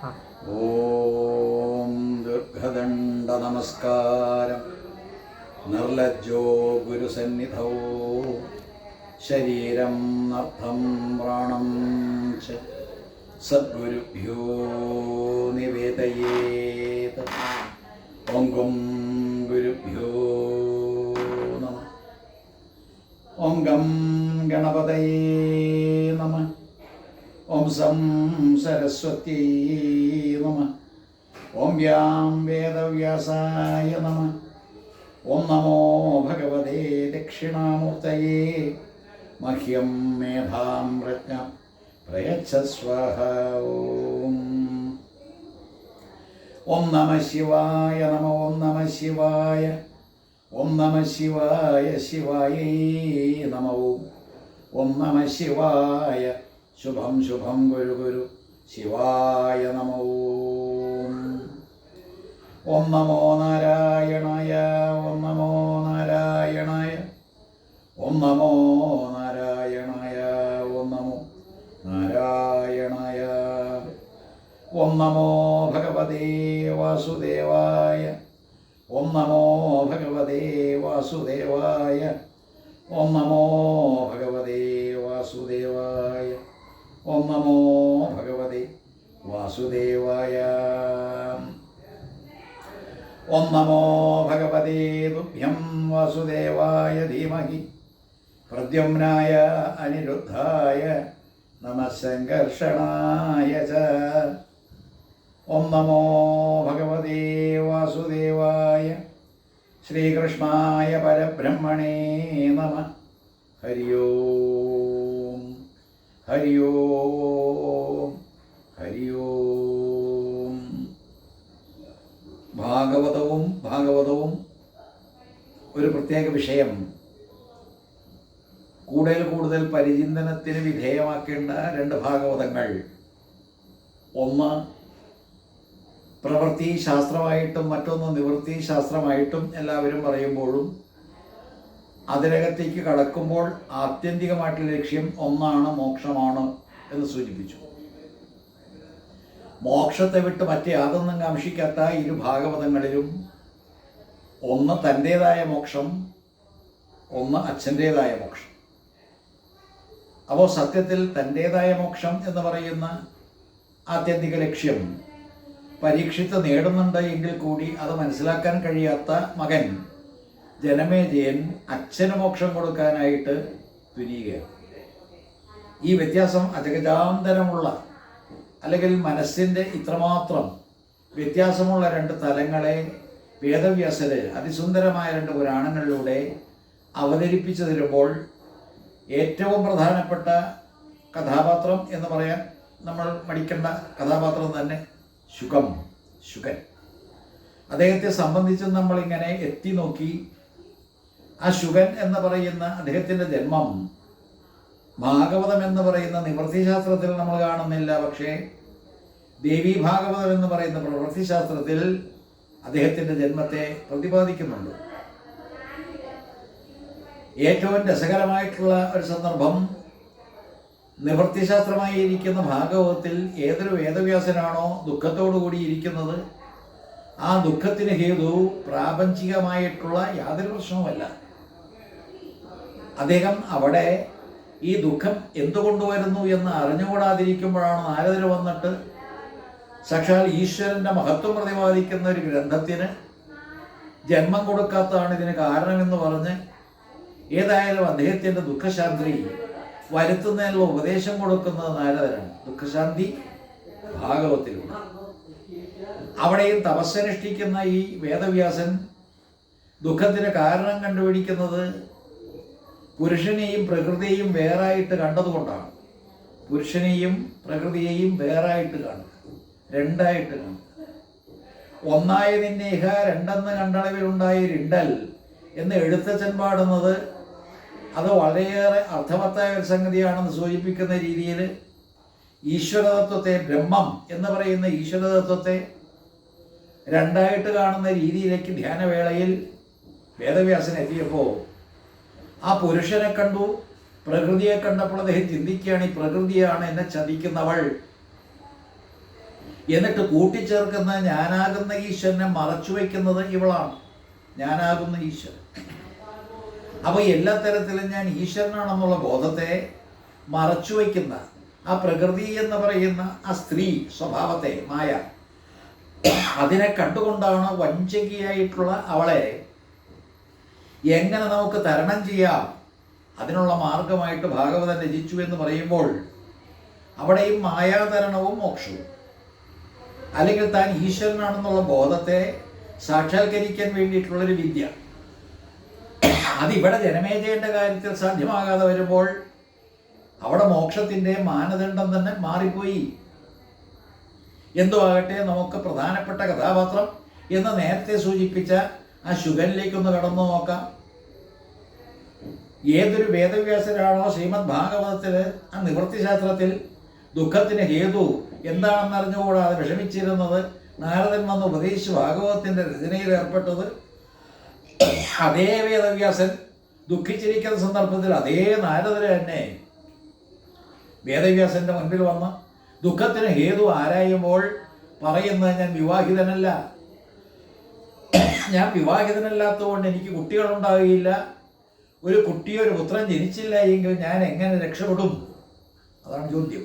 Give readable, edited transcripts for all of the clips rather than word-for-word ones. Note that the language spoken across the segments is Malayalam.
ഓം ദീർഘദണ്ഡ നമസ്കാരം. നിർലജ്ജോ ഗുരുസന്നിധൗ ശരീരം നർത്ഥം പ്രാണം ച സദ്ഗുരുഭ്യോ നിവേദയേത്. ഓം ഗം ഗുരുഭ്യോ നമഃ. ഓം ഗം ഗണപതയേ നമഃ. ഓം സം സരസ്വത്യൈ നമഃ. ഓം വ്യാം വേദവ്യാസായ നമഃ. ഓം നമോ ഭഗവതേ ദക്ഷിണാമൂർത്തയേ. മഹ്യം മേധാം പ്രജ്ഞാം പ്രയച്ഛ സ്വാഹ. ഓം നമഃ ശിവായ നമഃ. ഓം നമഃ ശിവായ. ഓം നമഃ ശിവായ ശിവായൈ നമഃ. ഓം നമഃ ശിവായ. ശുഭം ശുഭം ഗുരു ഗുരു ശിവായ നമോ. ഓം നമോ നാരായണായ. ഓം നമോ നാരായണായ. ഓം നമോ നാരായണായ. ഓം നമോ നാരായണായ. ഓം നമോ ഭഗവതേ വാസുദേവായ. ഓം നമോ ഭഗവതേ വാസുദേവായ. ഓം നമോ ഭഗവതേ വാസുദേവായ. ഓം നമോ ഭഗവതേ വാസുദേവായ. ഓം നമോ ഭഗവതേ തുഭ്യം വാസുദേവായ ധീമഹി പ്രദ്യുമ്നായ അനിരുദ്ധായ നമഃ സംഘർഷണായ ച. ഓം നമോ ഭഗവതേ വാസുദേവായ ശ്രീകൃഷ്ണായ പരബ്രഹ്മണേ നമഃ. ഹരി ഓം ഹരി ഓം ഹരി ഓം. ഭാഗവതവും ഒരു പ്രത്യേക വിഷയം. കൂടുതൽ പരിചിന്തനത്തിന് വിധേയമാക്കേണ്ട രണ്ട് ഭാഗവതങ്ങൾ. ഒന്ന് പ്രവൃത്തി ശാസ്ത്രമായിട്ടും മറ്റൊന്ന് നിവൃത്തി ശാസ്ത്രമായിട്ടും എല്ലാവരും പറയുമ്പോഴും അതിനകത്തേക്ക് കടക്കുമ്പോൾ ആത്യന്തികമായിട്ടുള്ള ലക്ഷ്യം ഒന്നാണ്, മോക്ഷമാണ് എന്ന് സൂചിപ്പിച്ചു. മോക്ഷത്തെ വിട്ട് മറ്റേ യാതൊന്നും കാംക്ഷിക്കാത്ത ഇരു ഭാഗവതങ്ങളിലും ഒന്ന് തൻ്റേതായ മോക്ഷം, ഒന്ന് അച്ഛൻ്റേതായ മോക്ഷം. അപ്പോൾ സത്യത്തിൽ തൻ്റേതായ മോക്ഷം എന്ന് പറയുന്ന ആത്യന്തിക ലക്ഷ്യം പരീക്ഷിത്ത് നേടുന്നുണ്ട് എങ്കിൽ കൂടി അത് മനസ്സിലാക്കാൻ കഴിയാത്ത മകൻ ജനമേജയൻ അച്ഛന് മോക്ഷം കൊടുക്കാനായിട്ട് തുനിയുകയാണ്. ഈ വ്യത്യാസം അജഗജാന്തരമുള്ള, അല്ലെങ്കിൽ മനസ്സിൻ്റെ ഇത്രമാത്രം വ്യത്യാസമുള്ള രണ്ട് തലങ്ങളെ വേദവ്യാസര് അതിസുന്ദരമായ രണ്ട് പുരാണങ്ങളിലൂടെ അവതരിപ്പിച്ചു തരുമ്പോൾ ഏറ്റവും പ്രധാനപ്പെട്ട കഥാപാത്രം എന്ന് പറയാൻ നമ്മൾ മടിക്കേണ്ട കഥാപാത്രം തന്നെ ശുകൻ. അദ്ദേഹത്തെ സംബന്ധിച്ച് നമ്മളിങ്ങനെ എത്തി നോക്കി. ആ ശുകൻ എന്ന് പറയുന്ന അദ്ദേഹത്തിൻ്റെ ജന്മം ഭാഗവതം എന്ന് പറയുന്ന നിവൃത്തിശാസ്ത്രത്തിൽ നമ്മൾ കാണുന്നില്ല. പക്ഷേ ദേവീ ഭാഗവതം എന്ന് പറയുന്ന പ്രവൃത്തിശാസ്ത്രത്തിൽ അദ്ദേഹത്തിൻ്റെ ജന്മത്തെ പ്രതിപാദിക്കുന്നുണ്ട്. ഏറ്റവും രസകരമായിട്ടുള്ള ഒരു സന്ദർഭം, നിവൃത്തിശാസ്ത്രമായി ഇരിക്കുന്ന ഭാഗവതത്തിൽ ഏതൊരു വേദവ്യാസനാണോ ദുഃഖത്തോടു കൂടി ഇരിക്കുന്നത്, ആ ദുഃഖത്തിന് ഹേതു പ്രാപഞ്ചികമായിട്ടുള്ള യാതൊരു പ്രശ്നവുമല്ല. അദ്ദേഹം അവിടെ ഈ ദുഃഖം എന്തുകൊണ്ട് വരുന്നു എന്ന് അറിഞ്ഞുകൂടാതിരിക്കുമ്പോഴാണ് നാരദർ വന്നിട്ട് സാക്ഷാൽ ഈശ്വരൻ്റെ മഹത്വം പ്രതിപാദിക്കുന്ന ഒരു ഗ്രന്ഥത്തിന് ജന്മം കൊടുക്കാത്തതാണ് ഇതിന് കാരണമെന്ന് പറഞ്ഞ് ഏതായാലും അദ്ദേഹത്തിൻ്റെ ദുഃഖശാന്തി വരുത്തുന്നതിനുള്ള ഉപദേശം കൊടുക്കുന്നത് നാരദരാണ്. ദുഃഖശാന്തി ഭാഗവത്തിലൂടെ. അവിടെയും തപസ്സനുഷ്ഠിക്കുന്ന ഈ വേദവ്യാസൻ ദുഃഖത്തിന് കാരണം കണ്ടുപിടിക്കുന്നത് പുരുഷനെയും പ്രകൃതിയെയും വേറായിട്ട് കണ്ടതുകൊണ്ടാണ്. പുരുഷനെയും പ്രകൃതിയെയും വേറായിട്ട് കാണും, രണ്ടായിട്ട് കാണും. ഒന്നായ നിന്നേഹ രണ്ടെന്ന് കണ്ടളവിലുണ്ടായൊരിണ്ടൽ എന്ന് എഴുത്തച്ഛൻ പാടുന്നത് അത് വളരെയേറെ അർത്ഥവത്തായ ഒരു സംഗതിയാണെന്ന് സൂചിപ്പിക്കുന്ന രീതിയിൽ ഈശ്വരതത്വത്തെ, ബ്രഹ്മം എന്ന് പറയുന്ന ഈശ്വരതത്വത്തെ രണ്ടായിട്ട് കാണുന്ന രീതിയിലേക്ക് ധ്യാനവേളയിൽ വേദവ്യാസൻ എത്തിയപ്പോൾ ആ പുരുഷനെ കണ്ടു, പ്രകൃതിയെ കണ്ടപ്പോൾ അദ്ദേഹം ചിന്തിക്കുകയാണ്, ഈ പ്രകൃതിയാണ് എന്നെ ചതിക്കുന്നവൾ. എന്നിട്ട് കൂട്ടിച്ചേർക്കുന്ന ഞാനാകുന്ന ഈശ്വരനെ മറച്ചു വയ്ക്കുന്നത് ഇവളാണ്. ഞാനാകുന്ന ഈശ്വരൻ. അപ്പോൾ എല്ലാ തരത്തിലും ഞാൻ ഈശ്വരനാണെന്നുള്ള ബോധത്തെ മറച്ചു വയ്ക്കുന്ന ആ പ്രകൃതി എന്ന് പറയുന്ന ആ സ്ത്രീ സ്വഭാവത്തെ, മായ, അതിനെ കണ്ടുകൊണ്ടാണ് വഞ്ചകിയായിട്ടുള്ള അവളെ എങ്ങനെ നമുക്ക് തരണം ചെയ്യാം അതിനുള്ള മാർഗമായിട്ട് ഭാഗവതൻ രചിച്ചു എന്ന് പറയുമ്പോൾ അവിടെയും മായാതരണവും മോക്ഷവും, അല്ലെങ്കിൽ താൻ ഈശ്വരനാണെന്നുള്ള ബോധത്തെ സാക്ഷാത്കരിക്കാൻ വേണ്ടിയിട്ടുള്ളൊരു വിദ്യ, അതിവിടെ ജനമേജയൻ്റെ കാര്യത്തിൽ സാധ്യമാകാതെ വരുമ്പോൾ അവിടെ മോക്ഷത്തിൻ്റെ മാനദണ്ഡം തന്നെ മാറിപ്പോയി. എന്തോ ആകട്ടെ, നമുക്ക് പ്രധാനപ്പെട്ട കഥാപാത്രം എന്ന് നേരത്തെ സൂചിപ്പിച്ച ആ ശുഗനിലേക്കൊന്ന് കടന്നു നോക്കാം. ഏതൊരു വേദവ്യാസരാണോ ശ്രീമദ് ഭാഗവതത്തിൽ ആ നിവൃത്തിശാസ്ത്രത്തിൽ ദുഃഖത്തിന് ഹേതു എന്താണെന്നറിഞ്ഞുകൂടാതെ വിഷമിച്ചിരുന്നത് നാരദൻ വന്ന് ഉപദേശിച്ച് ഭാഗവതത്തിൻ്റെ രചനയിൽ ഏർപ്പെട്ടത്, അതേ വേദവ്യാസൻ ദുഃഖിച്ചിരിക്കുന്ന സന്ദർഭത്തിൽ അതേ നാരദര് തന്നെ വേദവ്യാസന്റെ മുൻപിൽ വന്ന് ദുഃഖത്തിന് ഹേതു ആരായുമ്പോൾ പറയുന്നത്, ഞാൻ വിവാഹിതനല്ല, ഞാൻ വിവാഹിതനല്ലാത്തതുകൊണ്ട് എനിക്ക് കുട്ടികളുണ്ടാവുകയില്ല, ഒരു കുട്ടിയോ ഒരു പുത്രൻ ജനിച്ചില്ല എങ്കിൽ ഞാൻ എങ്ങനെ രക്ഷപ്പെടും? അതാണ് ചോദ്യം.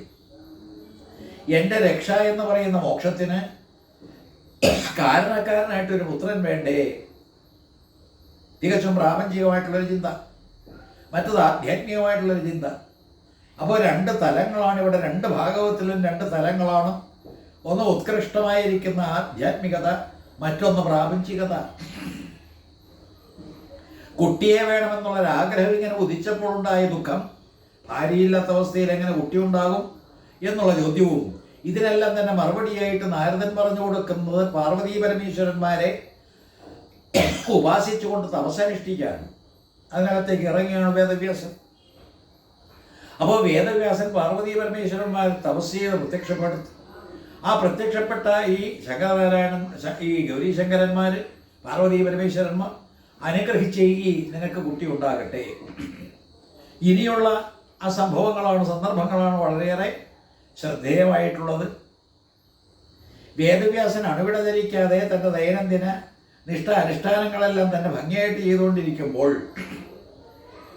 എൻ്റെ രക്ഷ എന്ന് പറയുന്ന മോക്ഷത്തിന് കാരണക്കാരനായിട്ടൊരു പുത്രൻ വേണ്ടേ? തികച്ചും പ്രാപഞ്ചികമായിട്ടുള്ളൊരു ചിന്ത, മറ്റത് ആധ്യാത്മികമായിട്ടുള്ളൊരു ചിന്ത. അപ്പോൾ രണ്ട് തലങ്ങളാണ് ഇവിടെ, രണ്ട് ഭാഗവത്തിലും രണ്ട് തലങ്ങളാണ്. ഒന്ന് ഉത്കൃഷ്ടമായിരിക്കുന്ന ആധ്യാത്മികത, മറ്റൊന്ന് പ്രാപഞ്ചികത. കുട്ടിയെ വേണമെന്നുള്ളൊരാഗ്രഹം ഇങ്ങനെ ഉദിച്ചപ്പോൾ ഉണ്ടായ ദുഃഖം, ഭാര്യയില്ലാത്ത അവസ്ഥയിൽ എങ്ങനെ കുട്ടി ഉണ്ടാകും എന്നുള്ള ചോദ്യവും, ഇതിനെല്ലാം തന്നെ മറുപടിയായിട്ട് നാരദൻ പറഞ്ഞു കൊടുക്കുന്നത് പാർവതീ പരമേശ്വരന്മാരെ ഉപാസിച്ചുകൊണ്ട് തപസ്സനുഷ്ഠിക്കാൻ അതിനകത്തേക്ക് ഇറങ്ങിയാണ് വേദവ്യാസൻ. അപ്പോൾ വേദവ്യാസൻ പാർവതീ പരമേശ്വരന്മാർ തപസ് ചെയ്ത് പ്രത്യക്ഷപ്പെടുത്തി. ആ പ്രത്യക്ഷപ്പെട്ട ഈ ശങ്കരനാരായണൻ, ഈ ഗൗരീശങ്കരന്മാർ, പാർവതീ പരമേശ്വരന്മാർ അനുഗ്രഹിച്ച് ഈ നിനക്ക് കുട്ടി ഉണ്ടാകട്ടെ. ഇനിയുള്ള ആ സംഭവങ്ങളാണ്, സന്ദർഭങ്ങളാണ് വളരെയേറെ ശ്രദ്ധേയമായിട്ടുള്ളത്. വേദവ്യാസൻ അണുവിട ധരിക്കാതെ തൻ്റെ ദൈനംദിന അനുഷ്ഠാനങ്ങളെല്ലാം തന്നെ ഭംഗിയായിട്ട് ചെയ്തുകൊണ്ടിരിക്കുമ്പോൾ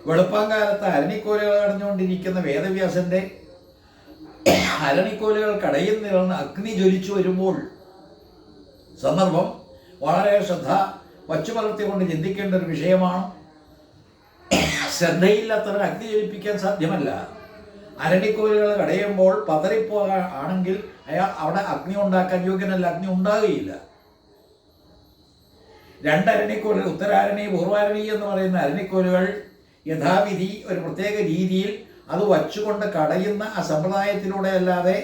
വെളുപ്പാങ്കാലത്ത് അരണിക്കോലുകൾ കടഞ്ഞുകൊണ്ടിരിക്കുന്ന വേദവ്യാസന്റെ അരണിക്കോലുകൾ കടയിൽ നിന്ന് അഗ്നി ജ്വലിച്ചു വരുമ്പോൾ സന്ദർഭം വളരെ ശ്രദ്ധ വച്ചുപലർത്തിക്കൊണ്ട് ചിന്തിക്കേണ്ട ഒരു വിഷയമാണ്. ശ്രദ്ധയില്ലാത്തവർ അഗ്നി ജ്വലിപ്പിക്കാൻ സാധ്യമല്ല. അരണിക്കോലുകൾ കടയുമ്പോൾ പതറിപ്പോകാണെങ്കിൽ അവിടെ അഗ്നി ഉണ്ടാക്കാൻ യോഗ്യനല്ല, അഗ്നി ഉണ്ടാകുകയില്ല. രണ്ടരണിക്കോലുകൾ, ഉത്തരാരണി പൂർവാരണി എന്ന് പറയുന്ന അരണിക്കോലുകൾ യഥാവിധി ഒരു പ്രത്യേക രീതിയിൽ അത് വച്ചുകൊണ്ട് കടയുന്ന ആ സമ്പ്രദായത്തിലൂടെ അല്ലാതെ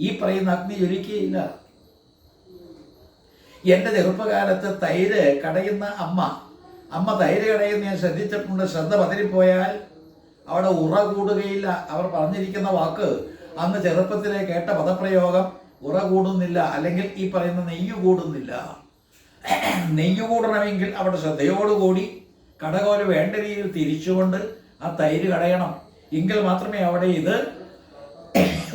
ഈ പറയുന്ന അഗ്നി ജ്വലിക്കുകയില്ല. എൻ്റെ ചെറുപ്പകാലത്ത് തൈര് കടയുന്ന അമ്മ തൈര് കടയുന്ന ഞാൻ ശ്രദ്ധിച്ചിട്ടുണ്ട്. ശ്രദ്ധ പതറിപ്പോയാൽ അവിടെ ഉറ കൂടുകയില്ല. അവർ പറഞ്ഞിരിക്കുന്ന വാക്ക്, അന്ന് ചെറുപ്പത്തിലെ കേട്ട പദപ്രയോഗം ഉറ കൂടുന്നില്ല, അല്ലെങ്കിൽ ഈ പറയുന്ന നെയ്യ് കൂടുന്നില്ല. നെയ്യ് കൂടണമെങ്കിൽ അവിടെ ശ്രദ്ധയോടുകൂടി കടകോല് വേണ്ട രീതിയിൽ തിരിച്ചുകൊണ്ട് ആ തൈര് കടയണം. എങ്കിൽ മാത്രമേ അവിടെ ഇത്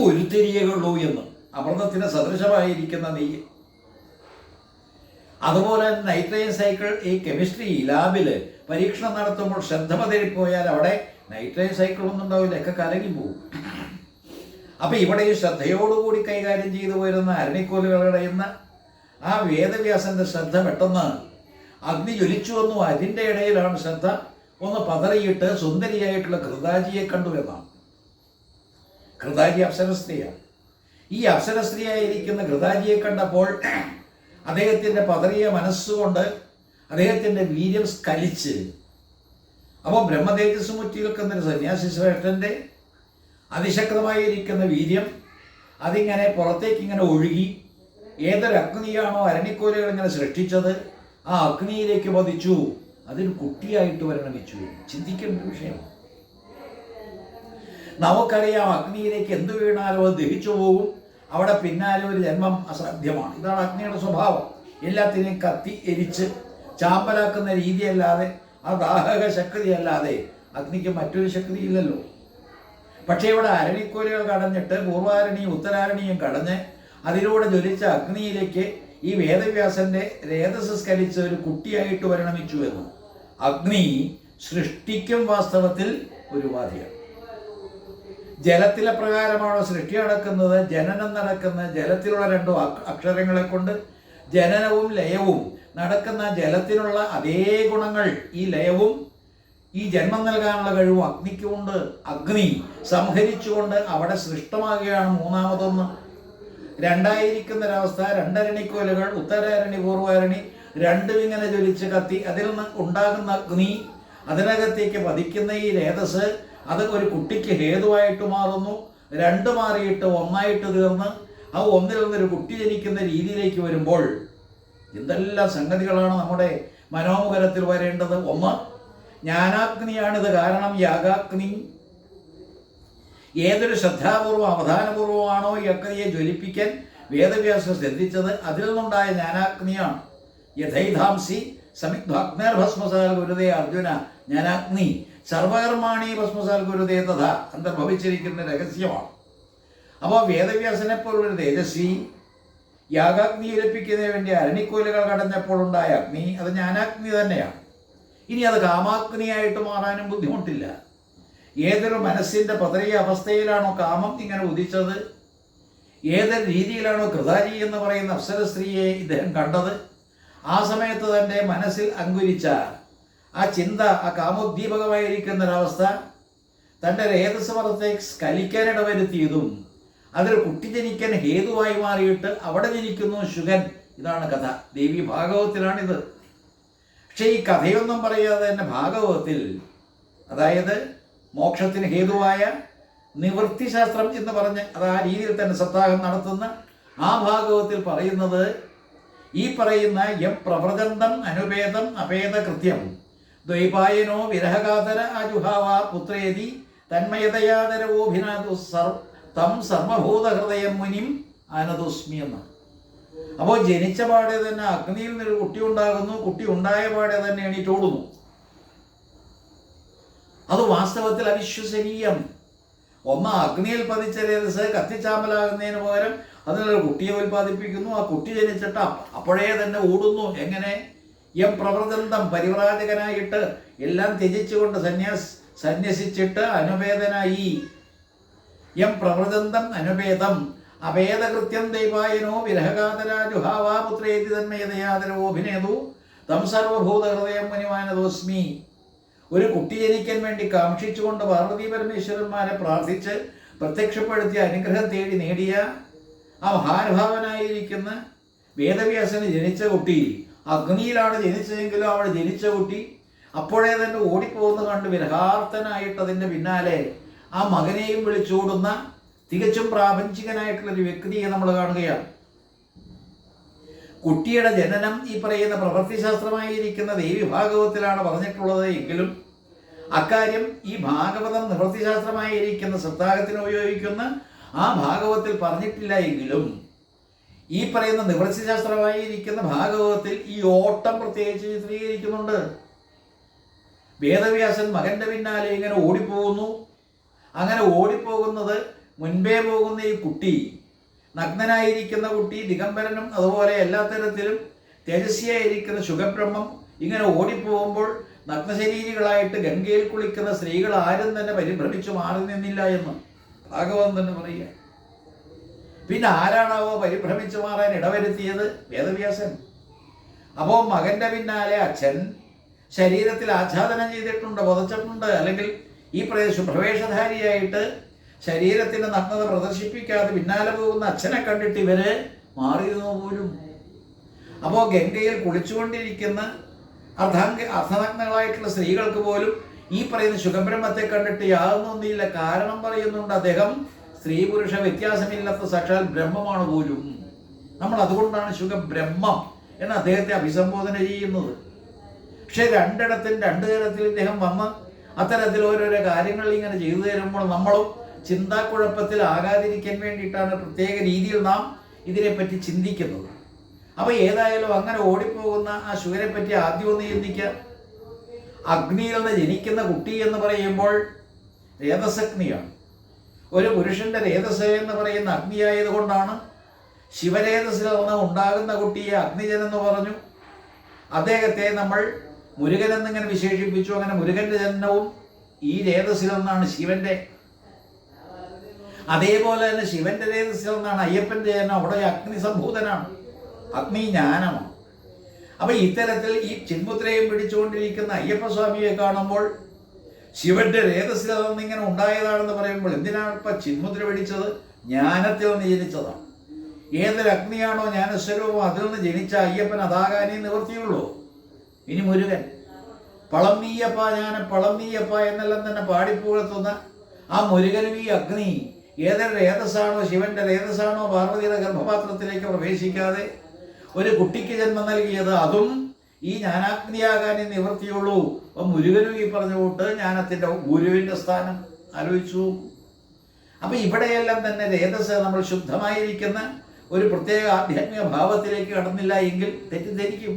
ഉരുത്തിരിയുകയുള്ളൂ എന്ന്. അമൃതത്തിന് സദൃശമായിരിക്കുന്ന നെയ്യ്. അതുപോലെ നൈട്രജൻ സൈക്കിൾ ഈ കെമിസ്ട്രി ലാബിൽ പരീക്ഷണം നടത്തുമ്പോൾ ശ്രദ്ധ പതറിപ്പോയാൽ അവിടെ നൈട്രജൻ സൈക്കിൾ ഒന്നും ഉണ്ടാവില്ല, ഒക്കെ കലങ്ങി പോകും. അപ്പം ഇവിടെ ഈ ശ്രദ്ധയോടുകൂടി കൈകാര്യം ചെയ്തു പോരുന്ന അരണിക്കോലുകൾ കടയുന്ന ആ വേദവ്യാസന്റെ ശ്രദ്ധ പെട്ടെന്ന് അഗ്നി ജ്വലിച്ചു വന്നു. അതിൻ്റെ ഇടയിലാണ് ശ്രദ്ധ ഒന്ന് പതറിയിട്ട് സുന്ദരിയായിട്ടുള്ള ഘൃതാജിയെ കണ്ടു എന്നാണ്. ഘൃതാജി അപ്സരസ്ത്രീയാണ്. ഈ അപ്സരസ്ത്രീയായിരിക്കുന്ന ഘൃതാജിയെ കണ്ടപ്പോൾ അദ്ദേഹത്തിൻ്റെ പതറിയ മനസ്സുകൊണ്ട് അദ്ദേഹത്തിൻ്റെ വീര്യം സ്ഖലിച്ച്, അപ്പോൾ ബ്രഹ്മതേജസ് മുറ്റി നിൽക്കുന്നൊരു സന്യാസി ശ്രേഷ്ഠൻ്റെ അതിശക്തമായിരിക്കുന്ന വീര്യം അതിങ്ങനെ പുറത്തേക്ക് ഇങ്ങനെ ഒഴുകി ഏതൊരു അഗ്നിയാണോ അരണിക്കോലുകൾ ഇങ്ങനെ സൃഷ്ടിച്ചത് ആ അഗ്നിയിലേക്ക് പതിച്ചു. അതിന് കുട്ടിയായിട്ട് പരിണമിച്ചു. ചിന്തിക്കേണ്ട വിഷയമാണ്. നമുക്കറിയാം അഗ്നിയിലേക്ക് എന്ത് വീണാലും അത് ദഹിച്ചു പോകും. അവിടെ പിന്നാലെ ഒരു ജന്മം അസാധ്യമാണ്. ഇതാണ് അഗ്നിയുടെ സ്വഭാവം. എല്ലാത്തിനെയും കത്തി എരിച്ച് ചാമ്പലാക്കുന്ന രീതിയല്ലാതെ, ആ ദാഹക ശക്തിയല്ലാതെ അഗ്നിക്ക് മറ്റൊരു ശക്തിയില്ലല്ലോ. പക്ഷേ ഇവിടെ അരണിക്കോലുകൾ കടഞ്ഞിട്ട് പൂർവാരണിയും ഉത്തരാരണിയും കടഞ്ഞ് അതിലൂടെ ജ്വലിച്ച അഗ്നിയിലേക്ക് ഈ വേദവ്യാസന്റെ രേതസ് സ്കലിച്ച് ഒരു കുട്ടിയായിട്ട് പരിണമിച്ചു എന്ന്. അഗ്നി സൃഷ്ടിക്കും വാസ്തവത്തിൽ ഒരു ഉപാധിയാണ്. ജലത്തിലെ പ്രകാരമാണോ സൃഷ്ടി നടക്കുന്നത്, ജനനം നടക്കുന്നത് ജലത്തിലുള്ള രണ്ടു അക്ഷരങ്ങളെ കൊണ്ട് ജനനവും ലയവും നടക്കുന്ന ജലത്തിനുള്ള അതേ ഗുണങ്ങൾ ഈ ലയവും ഈ ജന്മം നൽകാനുള്ള കഴിവും അഗ്നിക്കുമുണ്ട്. അഗ്നി സംഹരിച്ചുകൊണ്ട് അവിടെ സൃഷ്ടമാകുകയാണ് മൂന്നാമതൊന്ന്. രണ്ടായിരിക്കുന്നൊരവസ്ഥ, രണ്ടരണിക്കോലുകൾ, ഉത്തരാരണി പൂർവാരണി രണ്ടും ഇങ്ങനെ ജ്വലിച്ച് കത്തി അതിൽ നിന്ന് ഉണ്ടാകുന്ന അഗ്നി അതിനകത്തേക്ക് പതിക്കുന്ന ഈ രേതസ് അത് ഒരു കുട്ടിക്ക് ഹേതുവായിട്ട് മാറുന്നു. രണ്ട് മാറിയിട്ട് ഒന്നായിട്ട് തീർന്ന് ആ ഒന്നിൽ നിന്നൊരു കുട്ടി ജനിക്കുന്ന രീതിയിലേക്ക് വരുമ്പോൾ എന്തെല്ലാം സംഗതികളാണ് നമ്മുടെ മനോമുഖരത്തിൽ വരേണ്ടത്. ഒന്ന്, ജ്ഞാനാഗ്നിയാണിത്. കാരണം യാഗാഗ്നി ഏതൊരു ശ്രദ്ധാപൂർവം അവധാനപൂർവമാണോ ഈ അഗ്നിയെ ജ്വലിപ്പിക്കാൻ വേദവ്യാസം ശ്രദ്ധിച്ചത്, അതിൽ നിന്നുണ്ടായ ജ്ഞാനാഗ്നിയാണ്. യഥൈധാംസി സമിഗ്ധ്വാഗ്നേർ ഭസ്മസാൽ ഗുരുതേ അർജുന ജ്ഞാനാഗ്നി സർവകർമാണി ഭസ്മസാൽ ഗുരുതേ തഥ അന്തർഭവിച്ചിരിക്കുന്ന രഹസ്യമാണ്. അപ്പോൾ വേദവ്യാസനെ പോലുള്ളൊരു തേജസ്വി യാഗാഗ്നി ഇരപ്പിക്കുന്നതിന് വേണ്ടി അരണിക്കോലുകൾ കടഞ്ഞപ്പോൾ ഉണ്ടായ അഗ്നി അത് ജ്ഞാനാഗ്നി തന്നെയാണ്. ഇനി അത് കാമാഗ്നിയായിട്ട് മാറാനും ബുദ്ധിമുട്ടില്ല. ഏതൊരു മനസ്സിൻ്റെ പതറിയ അവസ്ഥയിലാണോ കാമം ഇങ്ങനെ ഉദിച്ചത്, ഏതൊരു രീതിയിലാണോ കൃതാരി എന്ന് പറയുന്ന അപ്സര സ്ത്രീയെ ഇദ്ദേഹം കണ്ടത്, ആ സമയത്ത് തൻ്റെ മനസ്സിൽ അങ്കുരിച്ച ആ ചിന്ത, ആ കാമോദ്ദീപകമായിരിക്കുന്നൊരവസ്ഥ തൻ്റെ രേതസ്മരത്തേക്ക് സ്കലിക്കാനിട വരുത്തിയതും അതൊരു കുട്ടി ജനിക്കാൻ ഹേതുവായി മാറിയിട്ട് അവിടെ ജനിക്കുന്നു ശുഗൻ. ഇതാണ് കഥ. ദേവി ഭാഗവത്തിലാണിത്. പക്ഷേ ഈ കഥയൊന്നും പറയാതെ തന്നെ ഭാഗവതത്തിൽ, അതായത് മോക്ഷത്തിന് ഹേതുവായ നിവൃത്തിശാസ്ത്രം എന്ന് പറഞ്ഞ് അത് ആ രീതിയിൽ തന്നെ സപ്താഹം നടത്തുന്ന ആ ഭാഗവത്തിൽ പറയുന്നത്, ഈ പറയുന്ന യം പ്രവ്രജന്തം അനുപേദം അപേദ കൃത്യം ദ്വൈപായനോ വിരഹകാതര ആജുഹാവ പുത്രേതി തന്മയതയാതരവോഭിനാതു തം സർവഭൂതഹൃദയം മുനിം ആനദോസ്മി എന്നാണ്. അപ്പോൾ ജനിച്ച പാടെ തന്നെ അഗ്നിയിൽ നിന്നൊരു കുട്ടി ഉണ്ടാകുന്നു, കുട്ടി ഉണ്ടായ പാടെ തന്നെ എണീറ്റോടുന്നു. അത് വാസ്തവത്തിൽ അവിശ്വസനീയം. ഒന്ന്, അഗ്നിയിൽ പതിച്ച രേതസ് കത്തിച്ചാമ്പലാകുന്നതിന് പകരം അതിനൊരു കുട്ടിയെ ഉൽപ്പാദിപ്പിക്കുന്നു. ആ കുട്ടി ജനിച്ചിട്ട് അപ്പോഴേ തന്നെ ഓടുന്നു. എങ്ങനെ? യം പ്രവൃതന്തം പരിവ്രാജകനായിട്ട് എല്ലാം ത്യജിച്ചുകൊണ്ട് സന്യസിച്ചിട്ട് അനുഭേദനായി. യം പ്രവൃതന്തം അനുഭേദം അഭേദകൃത്യം ദൈവായനോ വിരഹകാതരാജുഹാവാ പുത്രേതി തന്മയതയാദരവോഭിനേതു തം സർവഭൂതഹൃദയം മുനിമാനദോസ്മി. ഒരു കുട്ടി ജനിക്കാൻ വേണ്ടി കാക്ഷിച്ചുകൊണ്ട് പാർവതി പരമേശ്വരന്മാരെ പ്രാർത്ഥിച്ച് പ്രത്യക്ഷപ്പെടുത്തിയ അനുഗ്രഹം തേടി നേടിയ ആ മഹാനുഭാവനായിരിക്കുന്ന വേദവ്യാസന് ജനിച്ച കുട്ടി അഗ്നിയിലാണ് ജനിച്ചതെങ്കിലും അവിടെ ജനിച്ച കുട്ടി അപ്പോഴേ തന്നെ ഓടിപ്പോകുന്ന കണ്ട് വിരഹാർത്ഥനായിട്ട് അതിൻ്റെ പിന്നാലെ ആ മകനെയും വിളിച്ചോടുന്ന തികച്ചും പ്രാപഞ്ചികനായിട്ടുള്ളൊരു വ്യക്തിയെ നമ്മൾ കാണുകയാണ്. കുട്ടിയുടെ ജനനം ഈ പറയുന്ന പ്രവൃത്തിശാസ്ത്രമായിരിക്കുന്ന ദേവി ഭാഗവത്തിലാണ് പറഞ്ഞിട്ടുള്ളത് എങ്കിലും അക്കാര്യം ഈ ഭാഗവതം നിവൃത്തിശാസ്ത്രമായിരിക്കുന്ന സപ്താഹത്തിന് ഉപയോഗിക്കുന്ന ആ ഭാഗവത്തിൽ പറഞ്ഞിട്ടില്ല എങ്കിലും ഈ പറയുന്ന നിവൃത്തിശാസ്ത്രമായിരിക്കുന്ന ഭാഗവതത്തിൽ ഈ ഓട്ടം പ്രത്യേകിച്ച് ചിത്രീകരിക്കുന്നുണ്ട്. വേദവ്യാസൻ മകൻ്റെ പിന്നാലെ ഇങ്ങനെ ഓടിപ്പോകുന്നു. അങ്ങനെ ഓടിപ്പോകുന്നത് മുൻപേ പോകുന്ന ഈ കുട്ടി, നഗ്നനായിരിക്കുന്ന കുട്ടി, ദിഗംബരനും അതുപോലെ എല്ലാ തരത്തിലും തേജസ്വിയായിരിക്കുന്ന ശുഖബ്രഹ്മം ഇങ്ങനെ ഓടിപ്പോകുമ്പോൾ നഗ്നശരീരികളായിട്ട് ഗംഗയിൽ കുളിക്കുന്ന സ്ത്രീകൾ ആരും തന്നെ പരിഭ്രമിച്ചു മാറി നിന്നില്ല എന്ന് ഭാഗവതം തന്നെ പറയുക. പിന്നെ ആരാണാവോ പരിഭ്രമിച്ചു മാറാൻ ഇടവരുത്തിയത്? വേദവ്യാസൻ. അപ്പോൾ മകൻ്റെ പിന്നാലെ അച്ഛൻ ശരീരത്തിൽ ആച്ഛാദനം ചെയ്തിട്ടുണ്ട്, പുതച്ചിട്ടുണ്ട്. അല്ലെങ്കിൽ ഈ പ്രവേശധാരിയായിട്ട് ശരീരത്തിൻ്റെ നഗ്നത പ്രദർശിപ്പിക്കാതെ പിന്നാലെ പോകുന്ന അച്ഛനെ കണ്ടിട്ട് ഇവര് മാറിയിരുന്നു പോലും. അപ്പോൾ ഗംഗയിൽ കുളിച്ചുകൊണ്ടിരിക്കുന്ന അർദ്ധനഗ്നകളായിട്ടുള്ള സ്ത്രീകൾക്ക് പോലും ഈ പറയുന്ന ശുഖബ്രഹ്മത്തെ കണ്ടിട്ട് യാതൊന്നൊന്നില്ല. കാരണം പറയുന്നുണ്ട്, അദ്ദേഹം സ്ത്രീ പുരുഷ വ്യത്യാസമില്ലാത്ത സാക്ഷാൽ ബ്രഹ്മമാണ് പോലും. നമ്മൾ അതുകൊണ്ടാണ് ശുഖബ്രഹ്മം എന്ന് അദ്ദേഹത്തെ അഭിസംബോധന ചെയ്യുന്നത്. പക്ഷെ രണ്ടിടത്തും രണ്ടു തരത്തിൽ ഇദ്ദേഹം വന്ന് അത്തരത്തിൽ ഓരോരോ കാര്യങ്ങൾ ഇങ്ങനെ ചെയ്തു തരുമ്പോൾ നമ്മളും ചിന്താക്കുഴപ്പത്തിൽ ആകാതിരിക്കാൻ വേണ്ടിയിട്ടാണ് പ്രത്യേക രീതിയിൽ നാം ഇതിനെപ്പറ്റി ചിന്തിക്കുന്നത്. അപ്പോൾ ഏതായാലും അങ്ങനെ ഓടിപ്പോകുന്ന ആ ശുഗരെ പറ്റി ആദ്യം ഒന്ന് ചിന്തിക്കാം. അഗ്നിയിൽ നിന്ന് ജനിക്കുന്ന കുട്ടി എന്ന് പറയുമ്പോൾ രേതസഗ്നിയാണ്. ഒരു പുരുഷന്റെ രേതസ് എന്ന് പറയുന്ന അഗ്നിയായതുകൊണ്ടാണ് ശിവരേതസിൽ നിന്ന് ഉണ്ടാകുന്ന കുട്ടിയെ അഗ്നിജൻ എന്ന് പറഞ്ഞു. അദ്ദേഹത്തെ നമ്മൾ മുരുകൻ എന്നിങ്ങനെ വിശേഷിപ്പിച്ചു. അങ്ങനെ മുരുകന്റെ ജനനവും ഈ രേതസിൽ നിന്നാണ്, ശിവന്റെ. അതേപോലെ തന്നെ ശിവന്റെ രേതസിൽ നിന്നാണ് അയ്യപ്പന്റെ ജനനം. അവിടെ അഗ്നി സംഭൂതനാണ്, അഗ്നി ജ്ഞാനമാണ്. അപ്പൊ ഇത്തരത്തിൽ ഈ ചിന്മുദ്രയും പിടിച്ചുകൊണ്ടിരിക്കുന്ന അയ്യപ്പസ്വാമിയെ കാണുമ്പോൾ ശിവന്റെ രേതസിൽ നിന്ന് ഇങ്ങനെ ഉണ്ടായതാണെന്ന് പറയുമ്പോൾ എന്തിനാണ് ഇപ്പൊ ചിന്മുദ്ര പിടിച്ചത്? ജ്ഞാനത്തിൽ നിന്ന് ജനിച്ചതാണ്. ഏതൊരു അഗ്നിയാണോ ജ്ഞാനസ്വരൂപം അതിൽ നിന്ന് ജനിച്ച അയ്യപ്പൻ അതാകാനേ നിവൃത്തിയുള്ളൂ. ഇനി മുരുകൻ പളം നീയപ്പ, ജ്ഞാനം പളം നീയപ്പ എന്നെല്ലാം തന്നെ പാടിപ്പുകഴ്ത്തുന്ന ആ മുരുകനും ഈ അഗ്നി ഏതൊരു രേതസാണോ, ശിവന്റെ രേതസാണോ പാർവതിയുടെ ഗർഭപാത്രത്തിലേക്ക് പ്രവേശിക്കാതെ ഒരു കുട്ടിക്ക് ജന്മം നൽകിയത്, അതും ഈ ജ്ഞാനാഗ്നിയാകാനേ നിവൃത്തിയുള്ളൂ. അപ്പം മുരുകനും ഈ പറഞ്ഞ കൂട്ട് ജ്ഞാനത്തിന്റെ ഗുരുവിന്റെ സ്ഥാനം ആലോചിച്ചു. അപ്പൊ ഇവിടെയെല്ലാം തന്നെ രേതസ് നമ്മൾ ശുദ്ധമായിരിക്കുന്ന ഒരു പ്രത്യേക ആധ്യാത്മിക ഭാവത്തിലേക്ക് കടന്നില്ല എങ്കിൽ തെറ്റിദ്ധരിക്കും.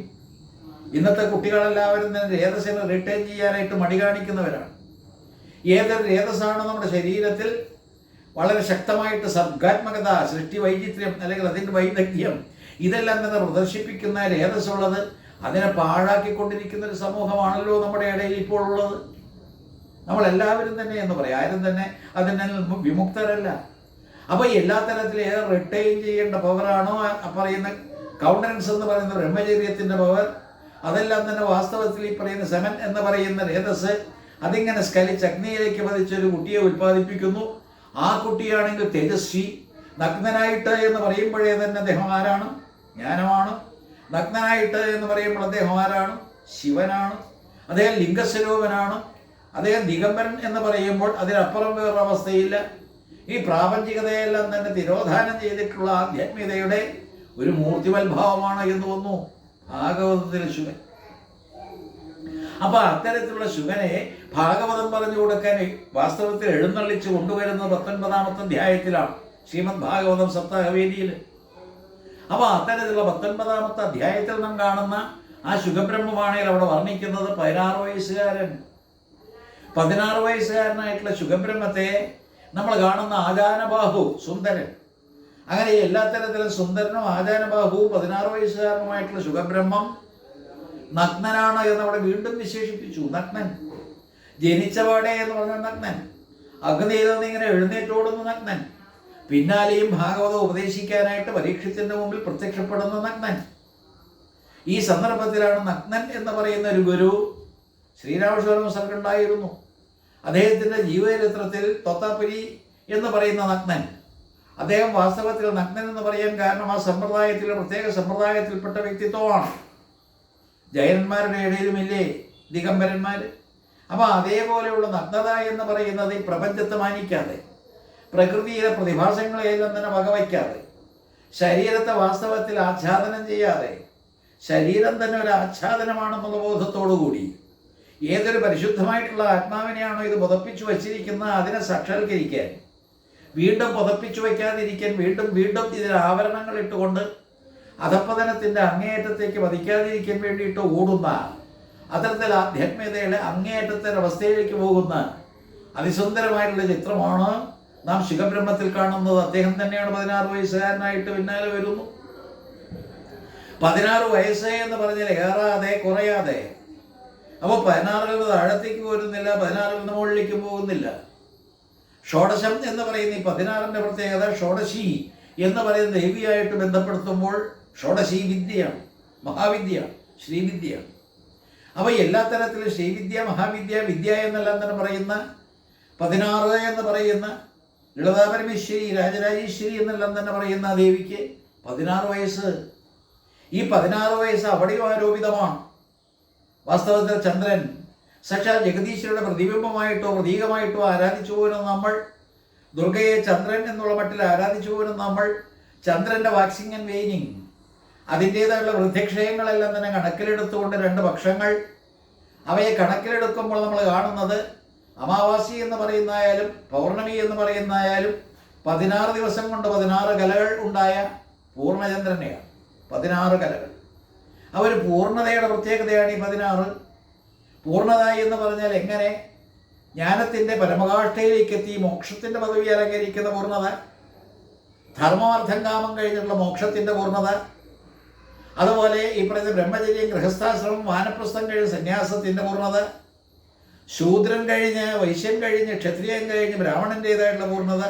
ഇന്നത്തെ കുട്ടികളെല്ലാവരും തന്നെ രേതസിനെ റിട്ടേൺ ചെയ്യാനായിട്ട് മടി കാണിക്കുന്നവരാണ്. ഏതൊരു രേതസാണോ നമ്മുടെ ശരീരത്തിൽ വളരെ ശക്തമായിട്ട് സർഗാത്മകത, സൃഷ്ടി വൈചിത്ര്യം അല്ലെങ്കിൽ അതിൻ്റെ വൈദഗ്ധ്യം ഇതെല്ലാം തന്നെ പ്രദർശിപ്പിക്കുന്ന രേതസ്സുള്ളത്, അതിനെ പാഴാക്കിക്കൊണ്ടിരിക്കുന്ന ഒരു സമൂഹമാണല്ലോ നമ്മുടെ ഇടയിൽ ഇപ്പോൾ ഉള്ളത്. നമ്മളെല്ലാവരും തന്നെ എന്ന് പറയാം, ആരും തന്നെ അതിന് വിമുക്തരല്ല. അപ്പോൾ എല്ലാ തരത്തിലും ഏത് റിട്ടൈൻ ചെയ്യേണ്ട പവറാണോ പറയുന്ന കൗണ്ടനൻസ് എന്ന് പറയുന്ന ബ്രഹ്മചര്യത്തിൻ്റെ പവർ, അതെല്ലാം തന്നെ വാസ്തവത്തിൽ ഈ പറയുന്ന സെമൻ എന്ന് പറയുന്ന രേതസ് അതിങ്ങനെ സ്കലിച്ച് അഗ്നിയിലേക്ക് പതിച്ചൊരു കുട്ടിയെ ഉൽപ്പാദിപ്പിക്കുന്നു. ആ കുട്ടിയാണെങ്കിൽ തേജസ്വി. നഗ്നനായിട്ട് എന്ന് പറയുമ്പോഴേ തന്നെ അദ്ദേഹം ആരാണ്? ജ്ഞാനമാണ്. നഗ്നനായിട്ട് എന്ന് പറയുമ്പോൾ അദ്ദേഹം ആരാണ്? ശിവനാണ്. അദ്ദേഹം ലിംഗസ്വരൂപനാണ്. അദ്ദേഹം ദിഗംബരൻ എന്ന് പറയുമ്പോൾ അതിനപ്പുറം വേറൊരു അവസ്ഥയില്ല. ഈ പ്രാപഞ്ചികതയെല്ലാം തന്നെ തിരോധാനം ചെയ്തിട്ടുള്ള ആധ്യാത്മികതയുടെ ഒരു മൂർത്തിവൽഭാവമാണ് എന്ന് വന്നു ഭാഗവതത്തിലെ ശിവൻ. അപ്പൊ അത്തരത്തിലുള്ള ശിവനെ ഭാഗവതം പറഞ്ഞു കൊടുക്കാൻ വാസ്തവത്തിൽ എഴുന്നള്ളിച്ച് കൊണ്ടുവരുന്നത് 19-ാമത്തെ അധ്യായത്തിലാണ്, ശ്രീമദ് ഭാഗവതം സപ്താഹവേദിയിൽ. അപ്പൊ അത്തരത്തിലുള്ള 19-ാമത്തെ അധ്യായത്തിൽ നാം കാണുന്ന ആ ശുഖബ്രഹ്മമാണെങ്കിൽ അവിടെ വർണ്ണിക്കുന്നത് 16 വയസ്സുകാരൻ. 16 വയസ്സുകാരനായിട്ടുള്ള ശുഖബ്രഹ്മത്തെ നമ്മൾ കാണുന്ന ആജാനബാഹു സുന്ദരൻ. അങ്ങനെ എല്ലാ തരത്തിലും സുന്ദരനും ആജാനബാഹുവും 16 വയസ്സുകാരനുമായിട്ടുള്ള ശുഖബ്രഹ്മം നഗ്നനാണ് എന്നവിടെ വീണ്ടും വിശേഷിപ്പിച്ചു. നഗ്നൻ, ജനിച്ചപാടെ എന്ന് പറഞ്ഞ നഗ്നൻ, അഗ്നിയിൽ നിന്ന് ഇങ്ങനെ എഴുന്നേറ്റോടുന്ന നഗ്നൻ, പിന്നാലെയും ഭാഗവതം ഉപദേശിക്കാനായിട്ട് പരീക്ഷത്തിന്റെ മുമ്പിൽ പ്രത്യക്ഷപ്പെടുന്ന നഗ്നൻ. ഈ സന്ദർഭത്തിലാണ് നഗ്നൻ എന്ന് പറയുന്ന ഒരു ഗുരു ശ്രീരാമശിവ സർക്കുണ്ടായിരുന്നു. അദ്ദേഹത്തിന്റെ ജീവചരിത്രത്തിൽ തോത്താപുരി എന്ന് പറയുന്ന നഗ്നൻ, അദ്ദേഹം വാസ്തവത്തിൽ നഗ്നൻ എന്ന് പറയാൻ കാരണം ആ സമ്പ്രദായത്തിലെ പ്രത്യേക സമ്പ്രദായത്തിൽപ്പെട്ട വ്യക്തിത്വമാണ്. ജൈനന്മാരുടെ ഇടയിലുമില്ലേ ദിഗംബരന്മാർ. അപ്പോൾ അതേപോലെയുള്ള നഗ്നത എന്ന് പറയുന്നത് ഈ പ്രപഞ്ചത്തെ മാനിക്കാതെ, പ്രകൃതിയിലെ പ്രതിഭാസങ്ങളെയെല്ലാം തന്നെ വകവയ്ക്കാതെ, ശരീരത്തെ വാസ്തവത്തിൽ ആച്ഛാദനം ചെയ്യാതെ, ശരീരം തന്നെ ഒരു ആച്ഛാദനമാണെന്നുള്ള ബോധത്തോടുകൂടി ഏതൊരു പരിശുദ്ധമായിട്ടുള്ള ആത്മാവിനെയാണോ ഇത് പുതപ്പിച്ചു വച്ചിരിക്കുന്ന അതിനെ സാക്ഷാത്കരിക്കാൻ, വീണ്ടും പുതപ്പിച്ചു വയ്ക്കാതിരിക്കാൻ, വീണ്ടും വീണ്ടും ഇതിന് ആവരണങ്ങൾ ഇട്ടുകൊണ്ട് അധപ്പതനത്തിൻ്റെ അങ്ങേയറ്റത്തേക്ക് പതിക്കാതിരിക്കാൻ വേണ്ടിയിട്ട് ഓടുന്ന അത്തരത്തിൽ ആധ്യാത്മികതയുടെ അങ്ങേയറ്റത്തെ അവസ്ഥയിലേക്ക് പോകുന്ന അതിസുന്ദരമായിട്ടുള്ള ചിത്രമാണ് നാം ശുഖബ്രഹ്മത്തിൽ കാണുന്നത്. അദ്ദേഹം തന്നെയാണ് 16 വയസ്സുകാരനായിട്ട് പിന്നാലെ വരുന്നു. 16 വയസ്സ് എന്ന് പറഞ്ഞാൽ ഏറാതെ കുറയാതെ. അപ്പോൾ 16 താഴത്തേക്ക് പോരുന്നില്ല, 16 മുകളിലേക്ക് പോകുന്നില്ല. ഷോഡശം എന്ന് പറയുന്ന ഈ 16ന്റെ പ്രത്യേകത, ഷോഡശി എന്ന് പറയുന്ന ദേവിയായിട്ട് ബന്ധപ്പെടുത്തുമ്പോൾ ഷോഡശി വിദ്യയാണ്, മഹാവിദ്യയാണ്, ശ്രീവിദ്യയാണ്. അപ്പോൾ എല്ലാ തരത്തിലും ശ്രീവിദ്യ, മഹാവിദ്യ, വിദ്യ എന്നെല്ലാം തന്നെ പറയുന്ന 16 എന്ന് പറയുന്ന ലളിതാപരമേശ്വരി, രാജരാജേശ്വരി എന്നെല്ലാം തന്നെ പറയുന്ന ദേവിക്ക് 16 വയസ്സ്. ഈ 16 വയസ്സ് അവിടെയും ആരോപിതമാണ്. വാസ്തവത്തിൽ ചന്ദ്രൻ സാക്ഷാൽ ജഗദീശ്വരുടെ പ്രതിബിംബമായിട്ടോ പ്രതീകമായിട്ടോ ആരാധിച്ചു പോലും നമ്മൾ, ദുർഗയെ ചന്ദ്രൻ എന്നുള്ള മട്ടിൽ ആരാധിച്ചു പോലും നമ്മൾ, ചന്ദ്രൻ്റെ വാക്സിംഗ് ആൻഡ് വെയിനിങ് അതിൻ്റേതായുള്ള വൃദ്ധിക്ഷയങ്ങളെല്ലാം തന്നെ കണക്കിലെടുത്തുകൊണ്ട് 2 പക്ഷങ്ങൾ, അവയെ കണക്കിലെടുക്കുമ്പോൾ നമ്മൾ കാണുന്നത് അമാവാസി എന്ന് പറയുന്നതായാലും പൗർണമി എന്ന് പറയുന്നതായാലും 16 ദിവസം കൊണ്ട് 16 കലകൾ ഉണ്ടായ പൂർണ്ണചന്ദ്രനെയാണ്. 16 കലകൾ. അവർ പൂർണ്ണതയുടെ പ്രത്യേകതയാണ് ഈ 16. പൂർണ്ണത എന്ന് പറഞ്ഞാൽ എങ്ങനെ ജ്ഞാനത്തിൻ്റെ പരമകാഷ്ഠയിലേക്ക് എത്തി മോക്ഷത്തിൻ്റെ പദവി അലങ്കരിക്കുന്ന പൂർണ്ണത. ധർമാർത്ഥം കാമം കഴിഞ്ഞിട്ടുള്ള മോക്ഷത്തിൻ്റെ പൂർണ്ണത, അതുപോലെ ഈ പറയുന്ന ബ്രഹ്മചര്യം, ഗൃഹസ്ഥാശ്രമം, വാനപ്രസ്ഥം കഴിഞ്ഞ് സന്യാസത്തിൻ്റെ പൂർണ്ണത, ശൂദ്രൻ കഴിഞ്ഞ് വൈശ്യൻ കഴിഞ്ഞ് ക്ഷത്രിയൻ കഴിഞ്ഞ് ബ്രാഹ്മണൻ്റേതായിട്ടുള്ള പൂർണ്ണത,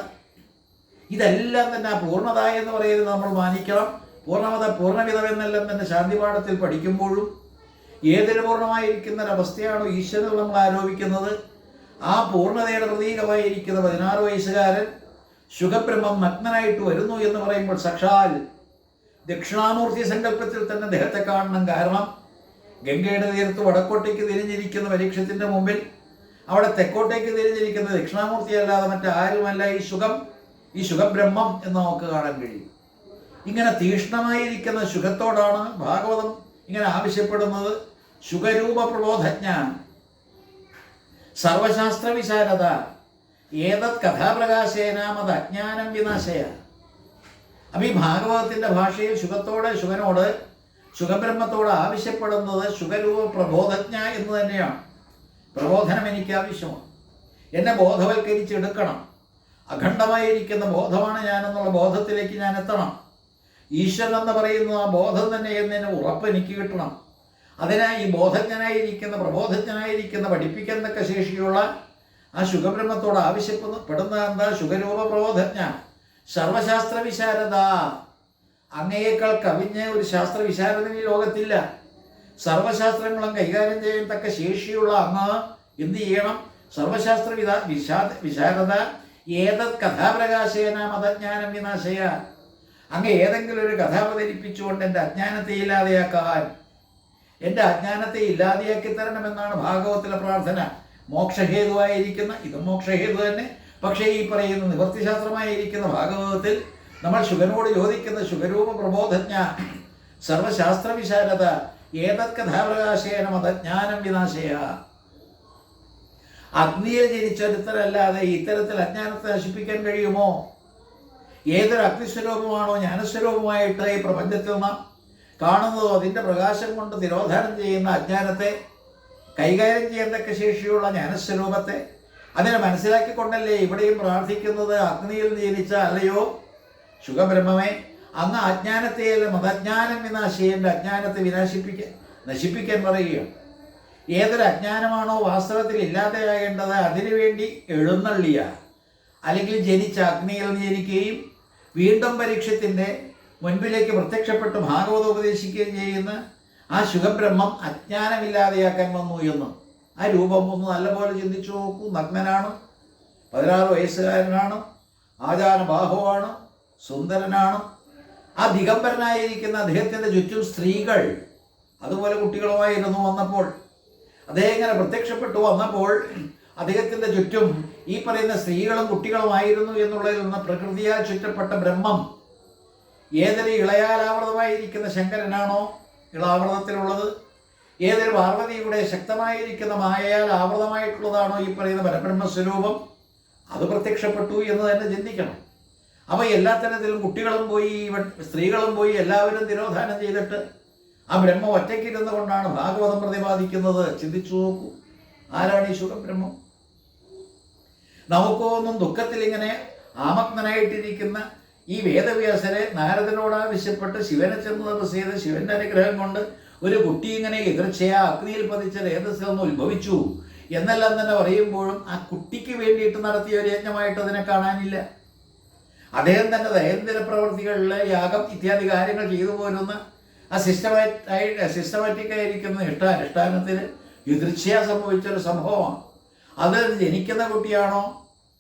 ഇതെല്ലാം തന്നെ ആ പൂർണ്ണത എന്ന് പറയുന്നത് നമ്മൾ മാനിക്കണം. പൂർണ്ണമത പൂർണ്ണവിധം എന്നെല്ലാം തന്നെ ശാന്തിപാഠത്തിൽ പഠിക്കുമ്പോഴും ഏതൊരു പൂർണ്ണമായിരിക്കുന്നൊരവസ്ഥയാണോ ഈശ്വരൻ നമ്മൾ ആരോപിക്കുന്നത്, ആ പൂർണ്ണതയുടെ പ്രതീകമായിരിക്കുന്ന 16 വയസ്സുകാരൻ ശുഖബ്രഹ്മം നഗ്നനായിട്ട് വരുന്നു എന്ന് പറയുമ്പോൾ സാക്ഷാൽ ദക്ഷിണാമൂർത്തി സങ്കല്പത്തിൽ തന്നെ അദ്ദേഹത്തെ കാണണം. കാരണം ഗംഗയുടെ തീരത്ത് വടക്കോട്ടേക്ക് തിരിഞ്ഞിരിക്കുന്ന പരീക്ഷത്തിൻ്റെ മുമ്പിൽ അവിടെ തെക്കോട്ടേക്ക് തിരിഞ്ഞിരിക്കുന്ന ദക്ഷിണാമൂർത്തി അല്ലാതെ മറ്റാരുമല്ല ഈ ശുഖബ്രഹ്മം എന്ന് നമുക്ക് കാണാൻ കഴിയും. ഇങ്ങനെ തീക്ഷ്ണമായിരിക്കുന്ന ശുഖത്തോടാണ് ഭാഗവതം ഇങ്ങനെ ആവശ്യപ്പെടുന്നത്. ശുഖരൂപ പ്രബോധജ്ഞ സർവശാസ്ത്ര വിശാരദ ഏതത് കഥാപ്രകാശേന മത് അജ്ഞാനം വിനാശയ. അപ്പം ഈ ഭാഗവതത്തിൻ്റെ ഭാഷയിൽ ശുഖനോട് ശുഖബ്രഹ്മത്തോട് ആവശ്യപ്പെടുന്നത് ശുഖരൂപ പ്രബോധജ്ഞ എന്ന് തന്നെയാണ്. പ്രബോധനം എനിക്ക് ആവശ്യമാണ്, എന്നെ ബോധവൽക്കരിച്ചെടുക്കണം. അഖണ്ഡമായിരിക്കുന്ന ബോധമാണ് ഞാനെന്നുള്ള ബോധത്തിലേക്ക് ഞാൻ എത്തണം. ഈശ്വരൻ എന്ന് പറയുന്ന ആ ബോധം തന്നെ എന്നതിന് ഉറപ്പ് എനിക്ക് കിട്ടണം. അതിനായി ഈ ബോധജ്ഞനായിരിക്കുന്ന പ്രബോധജ്ഞനായിരിക്കുന്ന പഠിപ്പിക്കുന്നൊക്കെ ശേഷിയുള്ള ആ ശുഖബ്രഹ്മത്തോട് ആവശ്യപ്പെടുന്ന എന്താ? ശുഖരൂപ പ്രബോധജ്ഞ സർവശാസ്ത്ര വിശാരദ. അങ്ങയേക്കാൾ കവിഞ്ഞ ഒരു ശാസ്ത്ര വിശാരദൻ ഈ ലോകത്തില്ല. സർവശാസ്ത്രങ്ങളും കൈകാര്യം ചെയ്യത്തക്ക ശേഷിയുള്ള അങ്ങ് എന്ത് ചെയ്യണം? സർവശാസ്ത്ര വിശാരദ ഏതത് കഥാപ്രകാശേന മതജ്ഞാനം വിനാശയ. അങ്ങ് ഏതെങ്കിലും ഒരു കഥ അവതരിപ്പിച്ചുകൊണ്ട് എൻ്റെ അജ്ഞാനത്തെ ഇല്ലാതെയാക്കാൻ, എൻ്റെ അജ്ഞാനത്തെ ഇല്ലാതെയാക്കി തരണമെന്നാണ് ഭാഗവത്തിലെ പ്രാർത്ഥന. മോക്ഷഹേതുവായിരിക്കുന്ന ഇതും മോക്ഷഹേതു തന്നെ. പക്ഷേ ഈ പറയുന്ന നിവൃത്തിശാസ്ത്രമായിരിക്കുന്ന ഭാഗവതത്തിൽ നമ്മൾ ശുഖനോട് ചോദിക്കുന്ന ശുഖരൂപ പ്രബോധജ്ഞ സർവശാസ്ത്ര വിശാരദ ഏതത് കഥാപ്രകാശേന മതജ്ഞാനം വിനാശയ. അഗ്നിയിൽ ജനിച്ചൊരുത്തരല്ലാതെ ഇത്തരത്തിൽ അജ്ഞാനത്തെ നശിപ്പിക്കാൻ കഴിയുമോ? ഏതൊരു അഗ്നിസ്വരൂപമാണോ ജ്ഞാനസ്വരൂപമായിട്ട് ഈ പ്രപഞ്ചത്തിൽ നാം കാണുന്നതോ അതിൻ്റെ പ്രകാശം കൊണ്ട് തിരോധാനം ചെയ്യുന്ന അജ്ഞാനത്തെ കൈകാര്യം ചെയ്യത്തക്ക ശേഷിയുള്ള ജ്ഞാനസ്വരൂപത്തെ അതിനെ മനസ്സിലാക്കിക്കൊണ്ടല്ലേ ഇവിടെയും പ്രാർത്ഥിക്കുന്നത്. അഗ്നിയിൽ ജനിച്ച അല്ലയോ ശുഖബ്രഹ്മമേ, അങ്ങ് അജ്ഞാനത്തെയല്ല മതജ്ഞാനം വിനാശിൻ്റെ അജ്ഞാനത്തെ നശിപ്പിക്കാൻ പറയുകയാണ്. ഏതൊരു അജ്ഞാനമാണോ വാസ്തവത്തിൽ ഇല്ലാതെയാകേണ്ടത് അതിനുവേണ്ടി എഴുന്നള്ളിയ അല്ലെങ്കിൽ ജനിച്ച അഗ്നിയിൽ ജനിക്കുകയും വീണ്ടും പരീക്ഷത്തിൻ്റെ മുൻപിലേക്ക് പ്രത്യക്ഷപ്പെട്ട് ഭാഗവതം ഉപദേശിക്കുകയും ചെയ്യുന്ന ആ ശുഖബ്രഹ്മം അജ്ഞാനമില്ലാതെയാക്കാൻ വന്നു എന്ന് ആ രൂപം ഒന്ന് നല്ലപോലെ ചിന്തിച്ചു നോക്കൂ. നഗ്നനാണ്, 16 വയസ്സുകാരനാണ്, ആചാരബാഹുവാണ്, സുന്ദരനാണ്. ആ ദിഗംബരനായിരിക്കുന്ന അദ്ദേഹത്തിൻ്റെ ചുറ്റും സ്ത്രീകൾ അതുപോലെ കുട്ടികളുമായിരുന്നു വന്നപ്പോൾ. അദ്ദേഹം ഇങ്ങനെ പ്രത്യക്ഷപ്പെട്ടു വന്നപ്പോൾ അദ്ദേഹത്തിൻ്റെ ചുറ്റും ഈ പറയുന്ന സ്ത്രീകളും കുട്ടികളുമായിരുന്നു എന്നുള്ളതിൽ നിന്ന് പ്രകൃതിയാൽ ചുറ്റപ്പെട്ട ബ്രഹ്മം ഏതൊരു ഇളയാലാവൃതമായിരിക്കുന്ന ശങ്കരനാണോ ഇളാവൃതത്തിലുള്ളത്, ഏതൊരു പാർവതിയുടെ ശക്തമായിരിക്കുന്ന മായയാൽ ആവൃതമായിട്ടുള്ളതാണോ ഈ പറയുന്ന പരബ്രഹ്മസ്വരൂപം, അത് പ്രത്യക്ഷപ്പെട്ടു എന്ന് തന്നെ ചിന്തിക്കണം. അപ്പോൾ എല്ലാ തരത്തിലും കുട്ടികളും പോയി സ്ത്രീകളും പോയി എല്ലാവരും തിരോധാനം ചെയ്തിട്ട് ആ ബ്രഹ്മം ഒറ്റയ്ക്കിരുന്നു കൊണ്ടാണ് ഭാഗവതം പ്രതിപാദിക്കുന്നത്. ചിന്തിച്ചു നോക്കൂ, ആരാണ് ഈ ശുഖബ്രഹ്മം? നമുക്കൊന്നും ദുഃഖത്തിൽ ഇങ്ങനെ ആമഗ്നനായിട്ടിരിക്കുന്ന ഈ വേദവ്യാസരെ നാരദനോട് ആവശ്യപ്പെട്ട് ശിവനെ ചെന്ന് തപസ് ചെയ്ത് ശിവന്റെ അനുഗ്രഹം കൊണ്ട് ഒരു കുട്ടി ഇങ്ങനെ എതിർച്ചയാ അഗ്നിയിൽ പതിച്ച രേതസ്സിൽ നിന്ന് ഉത്ഭവിച്ചു എന്നെല്ലാം തന്നെ പറയുമ്പോഴും ആ കുട്ടിക്ക് വേണ്ടിയിട്ട് നടത്തിയ ഒരു യജ്ഞമായിട്ട് അതിനെ കാണാനില്ല. അദ്ദേഹം തന്നെ ദൈനംദിന പ്രവൃത്തികളിൽ യാഗം ഇത്യാദി കാര്യങ്ങൾ ചെയ്തു പോരുന്ന ആ സിസ്റ്റമാറ്റിക്കായിരിക്കുന്ന ഇഷ്ടാനുഷ്ഠാനത്തിന് എതിർച്ചയാ സംഭവിച്ചൊരു സംഭവമാണ്. അത് ജനിക്കുന്ന കുട്ടിയാണോ?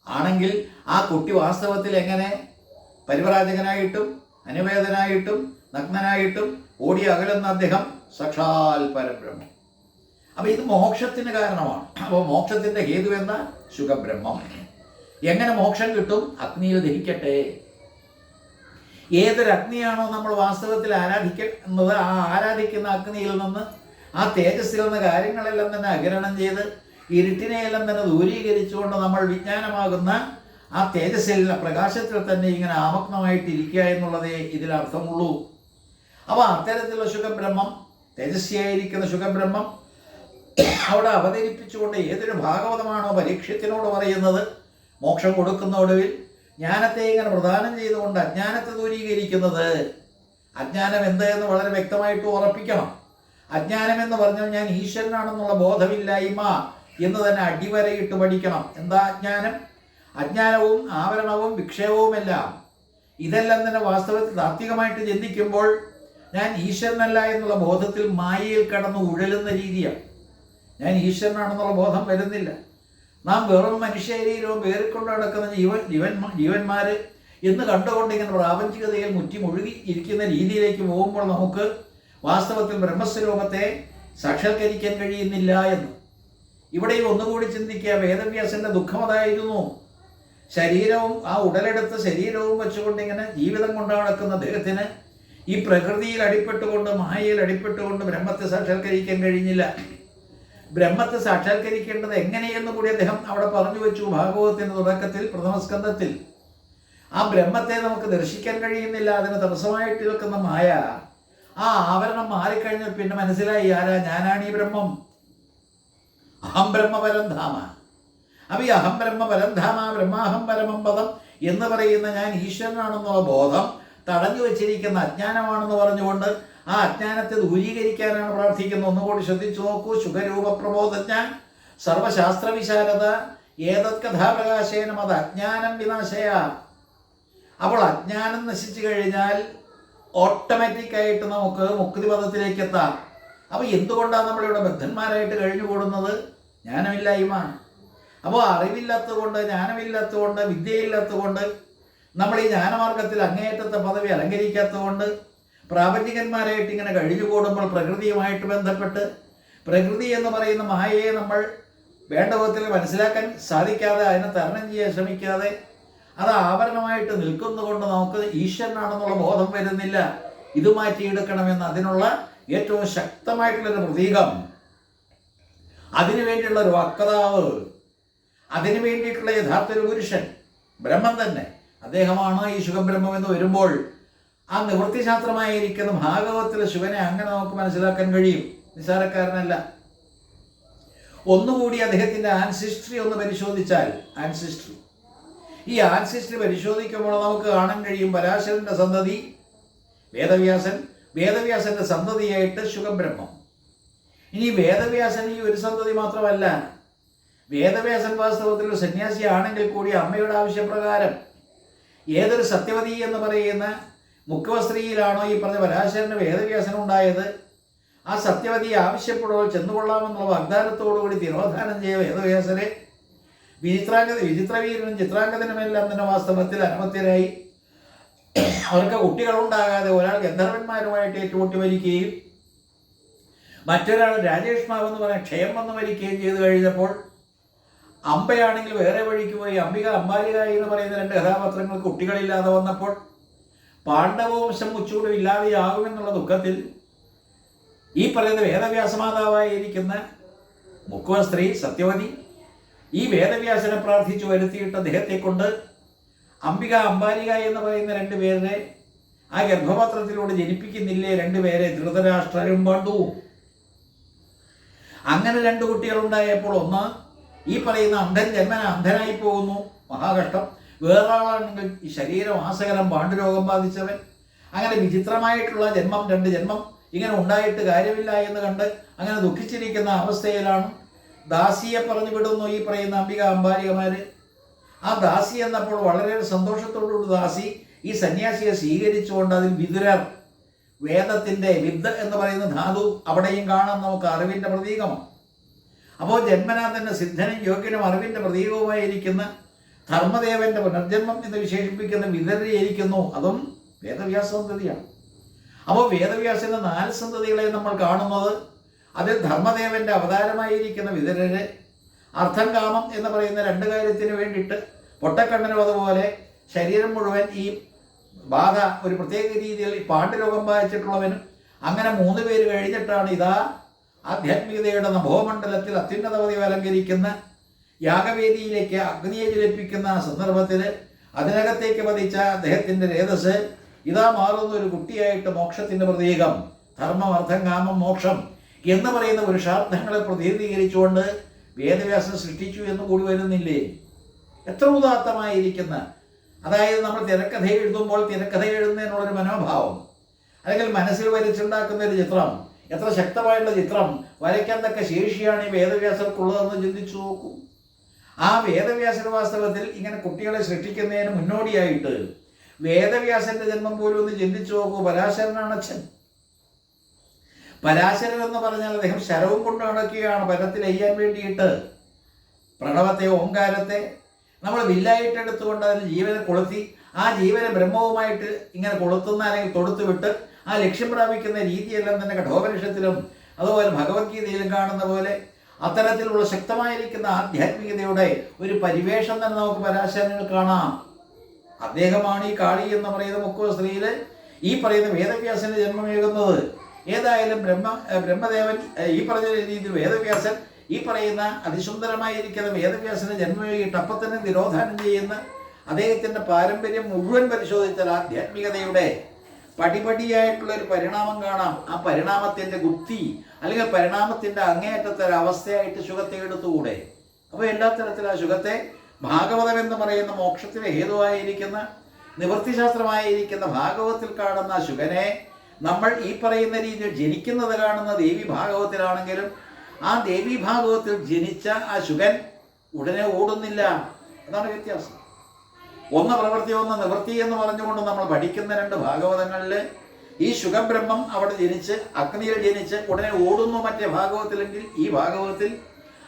ആണെങ്കിൽ ആ കുട്ടി വാസ്തവത്തിൽ എങ്ങനെ പരിവ്രാജകനായിട്ടും അനുവേദനായിട്ടും നഗ്നനായിട്ടും ഓടി അകലുന്ന അദ്ദേഹം സാക്ഷാൽ പരബ്രഹ്മം. അപ്പം ഇത് മോക്ഷത്തിന് കാരണമാണ്. അപ്പോൾ മോക്ഷത്തിൻ്റെ ഹേതു എന്താ? ശുഖബ്രഹ്മം. എങ്ങനെ മോക്ഷം കിട്ടും? അഗ്നിയിൽ ദഹിക്കട്ടെ. ഏതൊരു അഗ്നിയാണോ നമ്മൾ വാസ്തവത്തിൽ ആരാധിക്കുന്നത്, ആ ആരാധിക്കുന്ന അഗ്നിയിൽ നിന്ന് ആ തേജസ്സിൽ നിന്ന് കാര്യങ്ങളെല്ലാം തന്നെ അകിരണം ചെയ്ത് ഇരുട്ടിനെയെല്ലാം തന്നെ ദൂരീകരിച്ചുകൊണ്ട് നമ്മൾ വിജ്ഞാനമാകുന്ന ആ തേജസ്സിൽ പ്രകാശത്തിൽ തന്നെ ഇങ്ങനെ ആമഗ്നമായിട്ടിരിക്കുക എന്നുള്ളതേ ഇതിലർത്ഥമുള്ളൂ. അപ്പോൾ അത്തരത്തിലുള്ള ശുഖബ്രഹ്മം, തേജസ്വിയായിരിക്കുന്ന ശുഖബ്രഹ്മം അവിടെ അവതരിപ്പിച്ചുകൊണ്ട് ഏതൊരു ഭാഗവതമാണോ പരീക്ഷത്തിനോട് പറയുന്നത് മോക്ഷം കൊടുക്കുന്ന ഒടുവിൽ ജ്ഞാനത്തെ ഇങ്ങനെ പ്രദാനം ചെയ്തുകൊണ്ട് അജ്ഞാനത്തെ ദൂരീകരിക്കുന്നത്. അജ്ഞാനം എന്ത് എന്ന് വളരെ വ്യക്തമായിട്ട് ഉറപ്പിക്കണം. അജ്ഞാനം എന്ന് പറഞ്ഞാൽ ഞാൻ ഈശ്വരനാണെന്നുള്ള ബോധമില്ലായ്മ എന്ന് തന്നെ അടിവരയിട്ട് പഠിക്കണം. എന്താ അജ്ഞാനം? അജ്ഞാനവും ആവരണവും വിക്ഷേപവുമെല്ലാം ഇതെല്ലാം തന്നെ വാസ്തവത്തിൽ താത്വികമായിട്ട് ചിന്തിക്കുമ്പോൾ ഞാൻ ഈശ്വരനല്ല എന്നുള്ള ബോധത്തിൽ മായയിൽ കടന്ന് ഉഴലുന്ന രീതിയാണ്. ഞാൻ ഈശ്വരനാണെന്നുള്ള ബോധം വരുന്നില്ല. നാം വെറും മനുഷ്യശരീരവും വേറിക്കൊണ്ട് നടക്കുന്ന ജീവന്മാർ എന്ന് കണ്ടുകൊണ്ട് ഇങ്ങനെ പ്രാപഞ്ചികതയിൽ മുഴുകി ഇരിക്കുന്ന രീതിയിലേക്ക് പോകുമ്പോൾ നമുക്ക് വാസ്തവത്തിൽ ബ്രഹ്മസ്വരൂപത്തെ സാക്ഷാത്കരിക്കാൻ കഴിയുന്നില്ല എന്ന്. ഇവിടെ ഒന്നുകൂടി ചിന്തിക്കുക. വേദവ്യാസന്റെ ദുഃഖം അതായിരുന്നു. ശരീരവും ആ ഉടലെടുത്ത ശരീരവും വെച്ചുകൊണ്ട് ഇങ്ങനെ ജീവിതം കൊണ്ട് നടക്കുന്ന അദ്ദേഹത്തിന് ഈ പ്രകൃതിയിൽ അടിപ്പെട്ടുകൊണ്ട് മായയിൽ അടിപ്പെട്ടുകൊണ്ട് ബ്രഹ്മത്തെ സാക്ഷാത്കരിക്കാൻ കഴിഞ്ഞില്ല. ബ്രഹ്മത്തെ സാക്ഷാത്കരിക്കേണ്ടത് എങ്ങനെയെന്ന് കൂടി അദ്ദേഹം അവിടെ പറഞ്ഞു വെച്ചു ഭാഗവതത്തിന്റെ തുടക്കത്തിൽ, പ്രഥമസ്കന്ധത്തിൽ. ആ ബ്രഹ്മത്തെ നമുക്ക് ദർശിക്കാൻ കഴിയുന്നില്ല. അതിന് തടസ്സമായിട്ട് നിൽക്കുന്ന മായ, ആ ആവരണം മാറിക്കഴിഞ്ഞാൽ പിന്നെ മനസ്സിലായി ആരാ? ഞാനാണ് ഈ ബ്രഹ്മം. അഹം ബ്രഹ്മ പരംധാമ. അപ്പൊ ഈ അഹം ബ്രഹ്മ പരംധാമ ബ്രഹ്മാഹം പരമം പദം എന്ന് പറയുന്ന ഞാൻ ഈശ്വരനാണെന്നുള്ള ബോധം തടഞ്ഞു വെച്ചിരിക്കുന്ന അജ്ഞാനമാണെന്ന് പറഞ്ഞുകൊണ്ട് ആ അജ്ഞാനത്തെ ദൂരീകരിക്കാനാണ് പ്രാർത്ഥിക്കുന്നത്. ഒന്നുകൂടി ശ്രദ്ധിച്ചു നോക്കൂ. ശുഖരൂപ പ്രബോധജ്ഞ സർവശാസ്ത്ര വിശാരദ ഏതത് കഥാപ്രകാശേനം അത് അജ്ഞാനം വിനാശയ. അപ്പോൾ അജ്ഞാനം നശിച്ചു കഴിഞ്ഞാൽ ഓട്ടോമാറ്റിക്കായിട്ട് നമുക്ക് മുക്തിപദത്തിലേക്ക് എത്താം. അപ്പോൾ എന്തുകൊണ്ടാണ് നമ്മളിവിടെ ബദ്ധന്മാരായിട്ട് കഴിഞ്ഞുകൂടുന്നത്? ജ്ഞാനമില്ലായ്മ. അപ്പോൾ അറിവില്ലാത്തതുകൊണ്ട്, ജ്ഞാനമില്ലാത്തതുകൊണ്ട്, വിദ്യയില്ലാത്തതുകൊണ്ട്, നമ്മൾ ഈ ജ്ഞാനമാർഗത്തിൽ അങ്ങേയറ്റത്തെ പദവി അലങ്കരിക്കാത്തതുകൊണ്ട് പ്രാപഞ്ചികന്മാരായിട്ട് ഇങ്ങനെ കഴിഞ്ഞുകൂടുമ്പോൾ പ്രകൃതിയുമായിട്ട് ബന്ധപ്പെട്ട് പ്രകൃതി എന്ന് പറയുന്ന മായയെ നമ്മൾ വേണ്ട വിധത്തിൽ മനസ്സിലാക്കാൻ സാധിക്കാതെ, അതിനെ തരണം ചെയ്യാൻ ശ്രമിക്കാതെ അത് ആവരണമായിട്ട് നിൽക്കുന്നതുകൊണ്ട് നമുക്ക് ഈശ്വരനാണെന്നുള്ള ബോധം വരുന്നില്ല. ഇത് മാറ്റിയെടുക്കണമെന്ന് അതിനുള്ള ഏറ്റവും ശക്തമായിട്ടുള്ളൊരു പ്രതീകം, അതിനു വേണ്ടിയുള്ള ഒരു വക്താവ്, അതിനു വേണ്ടിയിട്ടുള്ള യഥാർത്ഥ ഒരു പുരുഷൻ ബ്രഹ്മം തന്നെ, അദ്ദേഹമാണ് ഈ ശുഖബ്രഹ്മം എന്ന് വരുമ്പോൾ ആ നിവൃത്തിശാസ്ത്രമായിരിക്കുന്ന ഭാഗവത്തിലെ ശിവനെ അങ്ങനെ നമുക്ക് മനസ്സിലാക്കാൻ കഴിയും. നിസ്സാരക്കാരനല്ല. ഒന്നുകൂടി അദ്ദേഹത്തിൻ്റെ ആൻസിസ്ട്രി ഒന്ന് പരിശോധിച്ചാൽ, ഈ ആൻസിസ്ട്രി പരിശോധിക്കുമ്പോൾ നമുക്ക് കാണാൻ കഴിയും പരാശരൻ്റെ സന്തതി വേദവ്യാസൻ, വേദവ്യാസന്റെ സന്തതിയായിട്ട് ശുഖബ്രഹ്മം. ഇനി വേദവ്യാസൻ ഈ ഒരു സന്തതി മാത്രമല്ല, വേദവ്യാസൻ വാസ്തവത്തിൽ ഒരു സന്യാസിയാണെങ്കിൽ കൂടി അമ്മയുടെ ആവശ്യപ്രകാരം ഏതൊരു സത്യവതി എന്ന് പറയുന്ന മുഖ്യസ്ത്രീയിലാണോ ഈ പറഞ്ഞ പരാശരന് വേദവ്യാസനം ഉണ്ടായത്, ആ സത്യവതി ആവശ്യപ്പെടുമ്പോൾ ചെന്നുകൊള്ളാമെന്നുള്ള വാഗ്ദാനത്തോടുകൂടി തിരോധാനം ചെയ്ത വേദവ്യാസരെ വിചിത്രവീരനും ചിത്രാംഗതനുമെല്ലാം തന്നെ വാസ്തവത്തിൽ അനമത്യരായി. അവർക്ക് കുട്ടികളുണ്ടാകാതെ ഒരാൾ ഗന്ധർവന്മാരുമായിട്ട് ഏറ്റുമുട്ടി മരിക്കുകയും മറ്റൊരാൾ രാജേഷ് മാവ് എന്ന് പറഞ്ഞ ക്ഷയം വന്ന് മരിക്കുകയും ചെയ്തു കഴിഞ്ഞപ്പോൾ അമ്പയാണെങ്കിൽ വേറെ വഴിക്ക് പോയി അംബിക അംബാലിക എന്ന് പറയുന്ന രണ്ട് കഥാപാത്രങ്ങൾക്ക് കുട്ടികളില്ലാതെ വന്നപ്പോൾ പാണ്ഡവവംശം ഉച്ചൂടും ഇല്ലാതെയാകുമെന്നുള്ള ദുഃഖത്തിൽ ഈ പറയുന്ന വേദവ്യാസമാതാവായിരിക്കുന്ന മുക്കുവ സ്ത്രീ സത്യവതി ഈ വേദവ്യാസനെ പ്രാർത്ഥിച്ചു വരുത്തിയിട്ട് അദ്ദേഹത്തെ കൊണ്ട് അംബിക അംബാലിക എന്ന് പറയുന്ന രണ്ടുപേരെ ആ ഗർഭപാത്രത്തിലൂടെ ജനിപ്പിക്കുന്നില്ലേ? രണ്ടുപേരെ, ധൃതരാഷ്ട്രരും പാണ്ഡുവും. അങ്ങനെ രണ്ട് കുട്ടികളുണ്ടായപ്പോൾ ഒന്ന് ഈ പറയുന്ന അന്ധൻ ജന്മന അന്ധനായി പോകുന്നു, മഹാകഷ്ടം. വേറൊരാളാണെങ്കിൽ ഈ ശരീരം ആസകലം പാണ്ഡുരോഗം ബാധിച്ചവൻ. അങ്ങനെ വിചിത്രമായിട്ടുള്ള ജന്മം, രണ്ട് ജന്മം ഇങ്ങനെ ഉണ്ടായിട്ട് കാര്യമില്ല എന്ന് കണ്ട് അങ്ങനെ ദുഃഖിച്ചിരിക്കുന്ന അവസ്ഥയിലാണ് ദാസിയെ പറഞ്ഞു വിടുന്നു ഈ പറയുന്ന അംബിക അംബാലികമാര്. ആ ദാസി എന്നപ്പോൾ വളരെ സന്തോഷത്തോടുകൂടി ദാസി ഈ സന്യാസിയെ സ്വീകരിച്ചുകൊണ്ട് അതിൽ വിതുരർ, വേദത്തിൻ്റെ വിദ് എന്ന് പറയുന്ന ധാതു അവിടെയും കാണാൻ നമുക്ക് അറിവിൻ്റെ പ്രതീകമാണ്. അപ്പോൾ ജന്മനാ തന്നെ സിദ്ധനും യോഗ്യനും അറിവിൻ്റെ പ്രതീകവുമായിരിക്കുന്ന ധർമ്മദേവന്റെ പുനർജന്മം എന്ന് വിശേഷിപ്പിക്കുന്ന വിതരയിരിക്കുന്നു. അതും വേദവ്യാസ സന്തതിയാണ്. അപ്പോൾ വേദവ്യാസന്റെ 4 സന്തതികളെ നമ്മൾ കാണുന്നത് അതിൽ ധർമ്മദേവന്റെ അവതാരമായിരിക്കുന്ന വിതരര്, അർത്ഥം കാമം എന്ന് പറയുന്ന 2 കാര്യത്തിന് വേണ്ടിയിട്ട് പൊട്ടക്കണ്ണനും അതുപോലെ ശരീരം മുഴുവൻ ഈ ബാധ ഒരു പ്രത്യേക രീതിയിൽ പാണ്ഡുരോഗം ബാധിച്ചിട്ടുള്ളവനും, അങ്ങനെ 3 പേര് കഴിഞ്ഞിട്ടാണ് ഇതാ ആധ്യാത്മികതയുടെ നഭോമണ്ഡലത്തിൽ അത്യുന്നത പദവി അലങ്കരിക്കുന്ന യാഗവേദിയിലേക്ക് അഗ്നിയെ ജ്വലിപ്പിക്കുന്ന സന്ദർഭത്തിൽ അതിനകത്തേക്ക് പതിച്ച അദ്ദേഹത്തിൻ്റെ രേതസ് ഇതാ മാറുന്ന ഒരു കുട്ടിയായിട്ട് മോക്ഷത്തിൻ്റെ പ്രതീകം, ധർമ്മം അർത്ഥം കാമം മോക്ഷം എന്ന് പറയുന്ന പുരുഷാർത്ഥങ്ങളെ പ്രതിനിധീകരിച്ചുകൊണ്ട് വേദവ്യാസം സൃഷ്ടിച്ചു എന്ന് കൂടി വരുന്നില്ലേ? എത്ര ഉദാത്തമായിരിക്കുന്ന അതായത് നമ്മൾ തിരക്കഥ എഴുതുമ്പോൾ തിരക്കഥ എഴുതുന്നതിനുള്ളൊരു മനോഭാവം, അല്ലെങ്കിൽ മനസ്സിൽ വരച്ചുണ്ടാക്കുന്ന ഒരു ചിത്രം, എത്ര ശക്തമായിട്ടുള്ള ചിത്രം വരയ്ക്കാൻ തക്ക ശേഷിയാണ് ഈ വേദവ്യാസർക്കുള്ളതെന്ന് ചിന്തിച്ചു നോക്കൂ. ആ വേദവ്യാസർ വാസ്തവത്തിൽ ഇങ്ങനെ കുട്ടികളെ സൃഷ്ടിക്കുന്നതിന് മുന്നോടിയായിട്ട് വേദവ്യാസന്റെ ജന്മം പോലും ഒന്ന് ചിന്തിച്ചു നോക്കൂ. പരാശരനാണ് അച്ഛൻ. പരാശരൻ എന്ന് പറഞ്ഞാൽ അദ്ദേഹം ശരവും കൊണ്ട് നടക്കുകയാണ് പരത്തിൽ എയ്യാൻ വേണ്ടിയിട്ട്. പ്രണവത്തെ, ഓംകാരത്തെ നമ്മൾ വില്ലായിട്ട് എടുത്തുകൊണ്ട് അതിന് ജീവനെ കൊളുത്തി ആ ജീവനെ ബ്രഹ്മവുമായിട്ട് ഇങ്ങനെ കൊളുത്തുന്ന അല്ലെങ്കിൽ തൊടുത്തു വിട്ട് ആ ലക്ഷ്യം പ്രാപിക്കുന്ന രീതിയെല്ലാം തന്നെ കഠോപനിഷത്തിലും അതുപോലെ ഭഗവത്ഗീതയിലും കാണുന്ന പോലെ അത്തരത്തിലുള്ള ശക്തമായിരിക്കുന്ന ആധ്യാത്മികതയുടെ ഒരു പരിവേഷം തന്നെ നമുക്ക് പരാശരനിൽ കാണാം. അദ്ദേഹമാണ് ഈ കാളി എന്ന് പറയുന്ന മുക്കുവ സ്ത്രീയിൽ ഈ പറയുന്ന വേദവ്യാസന്റെ ജന്മമേകുന്നത്. ഏതായാലും ബ്രഹ്മദേവൻ ഈ പറഞ്ഞ രീതിയിൽ വേദവ്യാസൻ ഈ പറയുന്ന അതിസുന്ദരമായിരിക്കുന്ന വേദവ്യാസന്റെ ജന്മമേകിയിട്ട് അപ്പം തന്നെ നിരോധാനം ചെയ്യുന്ന അദ്ദേഹത്തിന്റെ പാരമ്പര്യം മുഴുവൻ പരിശോധിച്ചാൽ ആധ്യാത്മികതയുടെ പടിപടിയായിട്ടുള്ള ഒരു പരിണാമം കാണാം. ആ പരിണാമത്തിന്റെ ഗുപ്തി അല്ലെങ്കിൽ പരിണാമത്തിന്റെ അങ്ങേയറ്റത്തെ ഒരു അവസ്ഥയായിട്ട് ശുഗത്തെ എടുത്തുകൂടെ? അപ്പോൾ എല്ലാ തരത്തിലും ആ ശുഗത്തെ ഭാഗവതം എന്ന് പറയുന്ന മോക്ഷത്തിന് ഹേതുവായിരിക്കുന്ന നിവൃത്തിശാസ്ത്രമായിരിക്കുന്ന ഭാഗവതത്തിൽ കാണുന്ന ആ ശുഗനെ നമ്മൾ ഈ പറയുന്ന രീതിയിൽ ജനിക്കുന്നത് കാണുന്ന ദേവി ഭാഗവത്തിലാണെങ്കിലും ആ ദേവി ഭാഗവത്തിൽ ജനിച്ച ആ ശുഗൻ ഉടനെ ഓടുന്നില്ല. അതാണ് വ്യത്യാസം. ഒന്ന് പ്രവൃത്തി ഒന്ന് നിവൃത്തി എന്ന് പറഞ്ഞുകൊണ്ട് നമ്മൾ പഠിക്കുന്ന രണ്ട് ഭാഗവതങ്ങളിൽ ഈ ശുഗബ്രഹ്മം അവിടെ ജനിച്ച് അഗ്നിയിൽ ജനിച്ച് ഉടനെ ഓടുന്നു മറ്റേ ഭാഗവത്തിലെങ്കിൽ ഈ ഭാഗവത്തിൽ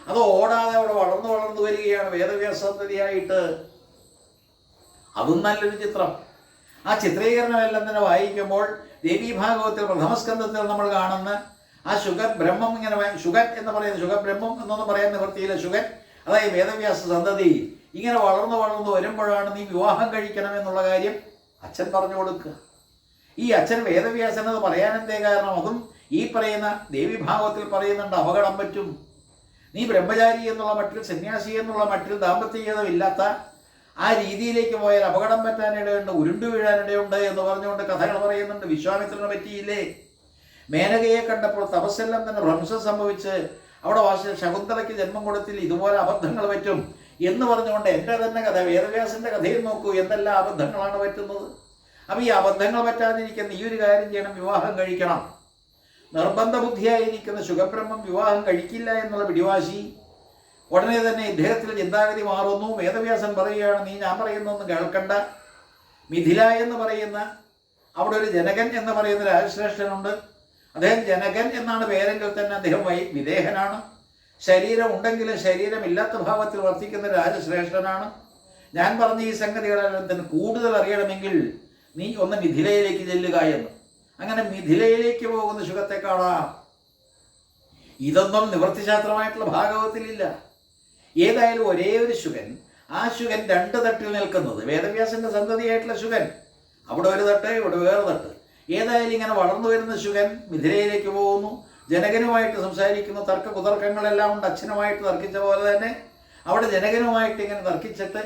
അത് ഓടാതെ അവിടെ വളർന്നു വരികയാണ് വേദവ്യാസന്തതിയായിട്ട്. അതും നല്ലൊരു ചിത്രം. ആ ചിത്രീകരണമെല്ലാം തന്നെ വായിക്കുമ്പോൾ ദേവീ ഭാഗവത്തിൽ പ്രഥമസ്കന്ധത്തിൽ നമ്മൾ കാണുന്ന ആ ശുഗബ്രഹ്മം ഇങ്ങനെ ശുഗൻ എന്ന് പറയുന്നത് ശുഗബ്രഹ്മം എന്നൊന്നും പറയാൻ നിവൃത്തിയില്ല. ശുഗൻ അതായത് വേദവ്യാസ സന്തതി ഇങ്ങനെ വളർന്നു വരുമ്പോഴാണ് നീ വിവാഹം കഴിക്കണമെന്നുള്ള കാര്യം അച്ഛൻ പറഞ്ഞു കൊടുക്കുക. ഈ അച്ഛൻ വേദവ്യാസൻ എന്ന് പറയാനെന്തേ കാരണം? അതും ഈ പറയുന്ന ദേവീഭാഗവത്തിൽ പറയുന്നുണ്ട്, അപകടം പറ്റും. നീ ബ്രഹ്മചാരി എന്നുള്ള മട്ടിൽ സന്യാസി എന്നുള്ള മട്ടിൽ ദാമ്പത്യജീവിതമില്ലാത്ത ആ രീതിയിലേക്ക് പോയാൽ അപകടം പറ്റാനിടയുണ്ട്, ഉരുണ്ടു വീഴാനിടയുണ്ട് എന്ന് പറഞ്ഞുകൊണ്ട് കഥകൾ പറയുന്നുണ്ട്. വിശ്വാമിത്രനെ പറ്റിയില്ലേ? മേനകയെ കണ്ടപ്പോൾ തപസ്സെല്ലാം തന്നെ ഭ്രംശം സംഭവിച്ച് അവിടെ ശകുന്തളയ്ക്ക് ജന്മം കൊടുത്തിൽ ഇതുപോലെ അബദ്ധങ്ങൾ പറ്റും എന്ന് പറഞ്ഞുകൊണ്ട് എൻ്റെ തന്നെ കഥ വേദവ്യാസന്റെ കഥയിൽ നോക്കൂ എന്തെല്ലാം അബദ്ധങ്ങളാണ് പറ്റുന്നത്. അപ്പം ഈ അബദ്ധങ്ങൾ പറ്റാതിരിക്കുന്ന ഈ ഒരു കാര്യം ചെയ്യണം, വിവാഹം കഴിക്കണം. നിർബന്ധ ബുദ്ധിയായിരിക്കുന്ന ശുഗബ്രഹ്മം വിവാഹം കഴിക്കില്ല എന്നുള്ള പിടിവാശി ഉടനെ തന്നെ ഇദ്ദേഹത്തിൽ ചിന്താഗതി മാറുന്നു. വേദവ്യാസൻ പറയുകയാണ്, നീ ഞാൻ പറയുന്നൊന്നും കേൾക്കണ്ട. മിഥില എന്ന് പറയുന്ന അവിടെ ഒരു ജനകൻ എന്ന് പറയുന്ന രാജശ്രേഷ്ഠനുണ്ട്. അദ്ദേഹം ജനകൻ എന്നാണ് പേരെങ്കിൽ തന്നെ അദ്ദേഹം വിദേഹനാണ്. ശരീരം ഉണ്ടെങ്കിലും ശരീരമില്ലാത്ത ഭാവത്തിൽ വർത്തിക്കുന്ന രാജശ്രേഷ്ഠനാണ്. ഞാൻ പറഞ്ഞ ഈ സംഗതികളെല്ലാം തന്നെ കൂടുതൽ അറിയണമെങ്കിൽ നീ ഒന്ന് മിഥിലയിലേക്ക് ചെല്ലുക എന്ന്. അങ്ങനെ മിഥിലയിലേക്ക് പോകുന്ന ശുഗത്തെ കാണാം. ഇതൊന്നും നിവൃത്തിശാസ്ത്രമായിട്ടുള്ള ഭാഗവത്തിലില്ല. ഏതായാലും ഒരേ ഒരു ശുഗൻ, ആ ശുഗൻ രണ്ട് തട്ടിൽ നിൽക്കുന്നത് വേദവ്യാസന്റെ സന്തതിയായിട്ടുള്ള ശുഗൻ. അവിടെ ഒരു തട്ട്, ഇവിടെ വേറെ തട്ട്. ഏതായാലും ഇങ്ങനെ വളർന്നു വരുന്ന ശുഗൻ മിഥിലയിലേക്ക് പോകുന്നു, ജനകനുമായിട്ട് സംസാരിക്കുന്നു. കുതർക്കങ്ങളെല്ലാം ഉണ്ട്. അച്ഛനുമായിട്ട് തർക്കിച്ച പോലെ തന്നെ അവിടെ ജനകനുമായിട്ട് ഇങ്ങനെ തർക്കിച്ചിട്ട്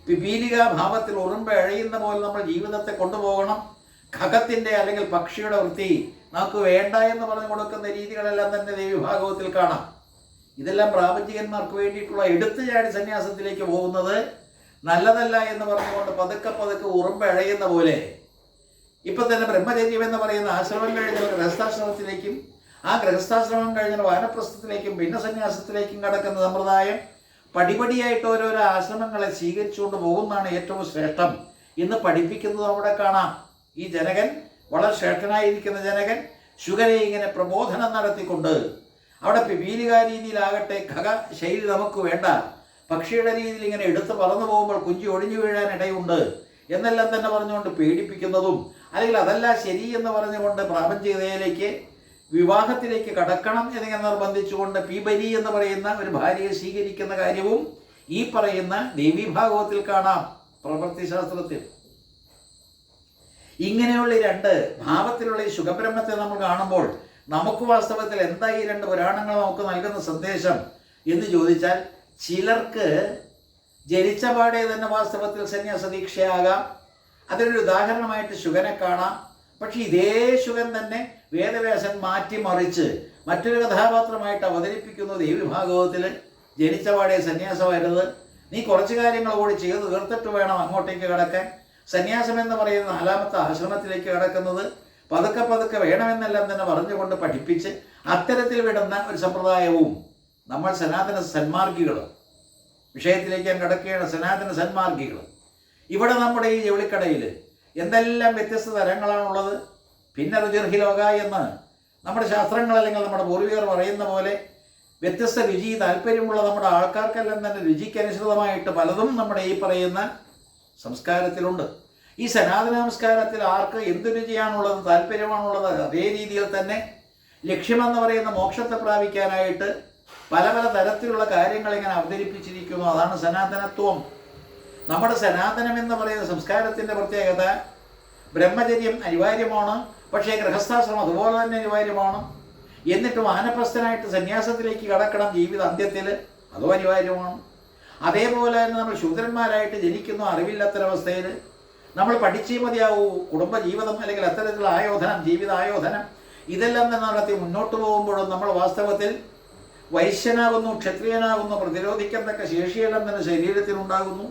പിപീലിക ഭാവത്തിൽ ഉറുമ്പ് എഴയുന്ന പോലെ നമ്മൾ ജീവിതത്തെ കൊണ്ടുപോകണം. ഖഗത്തിൻ്റെ അല്ലെങ്കിൽ പക്ഷിയുടെ വൃത്തി നമുക്ക് വേണ്ട എന്ന് പറഞ്ഞു കൊടുക്കുന്ന രീതികളെല്ലാം തന്നെ ദേവി ഭാഗവത്തിൽ കാണാം. ഇതെല്ലാം പ്രാപഞ്ചികന്മാർക്ക് വേണ്ടിയിട്ടുള്ള എടുത്തുചാടി സന്യാസത്തിലേക്ക് പോകുന്നത് നല്ലതല്ല എന്ന് പറഞ്ഞുകൊണ്ട് പതുക്കെ ഉറുമ്പ് എഴയുന്ന പോലെ ഇപ്പം തന്നെ ബ്രഹ്മചര്യം എന്ന് പറയുന്ന ആശ്രമം കഴിഞ്ഞ ഗൃഹസ്ഥാശ്രമത്തിലേക്കും ആ ഗൃഹസ്ഥാശ്രമം കഴിഞ്ഞ വാനപ്രസ്ഥത്തിലേക്കും പിന്നെ സന്യാസത്തിലേക്കും കടക്കുന്ന സമ്പ്രദായം പടിപടിയായിട്ട് ഓരോരോ ആശ്രമങ്ങളെ സ്വീകരിച്ചുകൊണ്ട് പോകുന്നതാണ് ഏറ്റവും ശ്രേഷ്ഠം എന്ന് പഠിപ്പിക്കുന്നത് അവിടെ കാണാം. ഈ ജനകൻ, വളരെ ശ്രേഷ്ഠനായിരിക്കുന്ന ജനകൻ ശുഗനെ ഇങ്ങനെ പ്രബോധനം നടത്തിക്കൊണ്ട് അവിടെ പിപീലിക രീതിയിലാകട്ടെ ഖഗ ശൈലി നമുക്ക് വേണ്ട, പക്ഷിയുടെ രീതിയിൽ ഇങ്ങനെ എടുത്ത് പറന്നു പോകുമ്പോൾ കുഞ്ചി ഒടിഞ്ഞു വീഴാൻ ഇടയുണ്ട് എന്നെല്ലാം തന്നെ പറഞ്ഞുകൊണ്ട് പേടിപ്പിക്കുന്നതും, അല്ലെങ്കിൽ അതല്ല ശരി എന്ന് പറഞ്ഞുകൊണ്ട് പ്രാപഞ്ചികതയിലേക്ക് വിവാഹത്തിലേക്ക് കടക്കണം എന്നിങ്ങനെ നിർബന്ധിച്ചുകൊണ്ട് പീബലി എന്ന് പറയുന്ന ഒരു ഭാര്യയെ സ്വീകരിക്കുന്ന കാര്യവും ഈ പറയുന്ന ദേവീഭാഗവത്തിൽ കാണാം. പ്രവൃത്തിശാസ്ത്രത്തിൽ ഇങ്ങനെയുള്ള ഈ രണ്ട് ഭാവത്തിലുള്ള ഈ ശുഗബ്രഹ്മത്തെ നമ്മൾ കാണുമ്പോൾ നമുക്ക് വാസ്തവത്തിൽ എന്താ ഈ രണ്ട് പുരാണങ്ങൾ നമുക്ക് നൽകുന്ന സന്ദേശം എന്ന് ചോദിച്ചാൽ, ചിലർക്ക് ജനിച്ച പാടെ തന്നെ വാസ്തവത്തിൽ സന്യാസ ദീക്ഷയാകാം. അതിനൊരു ഉദാഹരണമായിട്ട് ശുഗനെ കാണാം. പക്ഷെ ഇതേ ശുഗൻ തന്നെ വേദവ്യാസൻ മാറ്റിമറിച്ച് മറ്റൊരു കഥാപാത്രമായിട്ട് അവതരിപ്പിക്കുന്നു ദേവി ഭാഗവത്തിൽ. ജനിച്ച പാടെ സന്യാസമായിരുന്നത് നീ കുറച്ച് കാര്യങ്ങൾ കൂടി ചെയ്ത് തീർത്തിട്ട് വേണം അങ്ങോട്ടേക്ക് കടക്കാൻ. സന്യാസം എന്ന് പറയുന്ന 4ാമത്തെ ആശ്രമത്തിലേക്ക് കടക്കുന്നത് പതുക്കെ പതുക്കെ വേണമെന്നെല്ലാം തന്നെ പറഞ്ഞുകൊണ്ട് പഠിപ്പിച്ച് അത്തരത്തിൽ വിടുന്ന ഒരു സമ്പ്രദായവും നമ്മൾ സനാതന സന്മാർഗികൾ, വിഷയത്തിലേക്ക് ഞാൻ കിടക്കുകയാണ്, സനാതന സന്മാർഗികൾ. ഇവിടെ നമ്മുടെ ഈ ജൗളിക്കടയിൽ എന്തെല്ലാം വ്യത്യസ്ത തരങ്ങളാണുള്ളത്. പിന്നെ രുചിർഹിലോക എന്ന് നമ്മുടെ ശാസ്ത്രങ്ങൾ അല്ലെങ്കിൽ നമ്മുടെ പൂർവികർ പറയുന്ന പോലെ വ്യത്യസ്ത രുചി താല്പര്യമുള്ള നമ്മുടെ ആൾക്കാർക്കെല്ലാം തന്നെ രുചിക്കനുസൃതമായിട്ട് പലതും നമ്മുടെ ഈ പറയുന്ന സംസ്കാരത്തിലുണ്ട്. ഈ സനാതന സംസ്കാരത്തിൽ ആർക്ക് എന്ത് രുചിയാണുള്ളത്, താല്പര്യമാണുള്ളത്, അതേ രീതിയിൽ തന്നെ ലക്ഷ്യമെന്ന് പറയുന്ന മോക്ഷത്തെ പ്രാപിക്കാനായിട്ട് പല പല തരത്തിലുള്ള കാര്യങ്ങൾ ഇങ്ങനെ അവതരിപ്പിച്ചിരിക്കുന്നു. അതാണ് സനാതനത്വം. നമ്മുടെ സനാതനം എന്ന് പറയുന്ന സംസ്കാരത്തിൻ്റെ പ്രത്യേകത ബ്രഹ്മചര്യം അനിവാര്യമാണ്, പക്ഷേ ഗൃഹസ്ഥാശ്രമം അതുപോലെ തന്നെ അനിവാര്യമാണ്. എന്നിട്ട് വാനപ്രസ്ഥനായിട്ട് സന്യാസത്തിലേക്ക് കടക്കണം ജീവിത അന്ത്യത്തിൽ, അതും അനിവാര്യമാണ്. അതേപോലെ തന്നെ നമ്മൾ ശൂദ്രന്മാരായിട്ട് ജനിക്കുന്നു അറിവില്ലാത്തൊരവസ്ഥയിൽ നമ്മൾ പഠിച്ചേ മതിയാവൂ. കുടുംബജീവിതം അല്ലെങ്കിൽ അത്തരത്തിലുള്ള ആയോധനം, ജീവിതായോധനം ഇതെല്ലാം തന്നെ നടത്തി മുന്നോട്ട് പോകുമ്പോഴും നമ്മൾ വാസ്തവത്തിൽ വൈശ്യനാകുന്നു, ക്ഷത്രിയനാകുന്നു, പ്രതിരോധിക്കത്തക്ക ശേഷിയെല്ലാം തന്നെ ശരീരത്തിലുണ്ടാകുന്നു.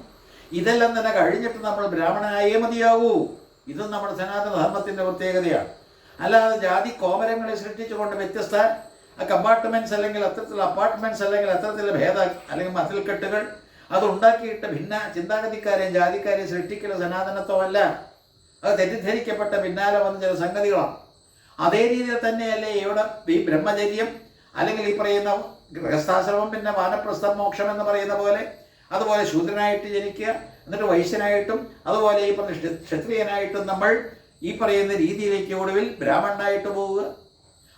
ഇതെല്ലാം തന്നെ കഴിഞ്ഞിട്ട് നമ്മൾ ബ്രാഹ്മണനായേ മതിയാവൂ. ഇതും നമ്മുടെ സനാതന ധർമ്മത്തിൻ്റെ പ്രത്യേകതയാണ്. അല്ലാതെ ജാതി കോമരങ്ങളെ സൃഷ്ടിച്ചുകൊണ്ട് വ്യത്യസ്ത കമ്പാർട്ട്മെൻറ്റ്സ് അല്ലെങ്കിൽ അത്തരത്തിലുള്ള അപ്പാർട്ട്മെൻറ്റ്സ് അല്ലെങ്കിൽ അത്തരത്തിലുള്ള ഭേദ അല്ലെങ്കിൽ മതിൽക്കെട്ടുകൾ അതുണ്ടാക്കിയിട്ട് ഭിന്ന ചിന്താഗതിക്കാരെയും ജാതിക്കാരെയും സൃഷ്ടിക്കൽ സനാതനത്വമല്ല. അത് തെറ്റിദ്ധരിക്കപ്പെട്ട പിന്നാലെ വന്ന ചില സംഗതികളാണ്. അതേ രീതിയിൽ തന്നെയല്ലേ ഇവിടെ ഈ ബ്രഹ്മചര്യം അല്ലെങ്കിൽ ഈ പറയുന്ന ഗൃഹസ്ഥാശ്രമം, പിന്നെ വാനപ്രസ്ഥം, മോക്ഷം എന്ന് പറയുന്ന പോലെ അതുപോലെ ശൂദ്രനായിട്ട് ജനിക്കുക, എന്നിട്ട് വൈശ്യനായിട്ടും അതുപോലെ ഈ പറഞ്ഞ ക്ഷത്രിയനായിട്ടും നമ്മൾ ഈ പറയുന്ന രീതിയിലേക്ക് ഒടുവിൽ ബ്രാഹ്മണനായിട്ട് പോവുക.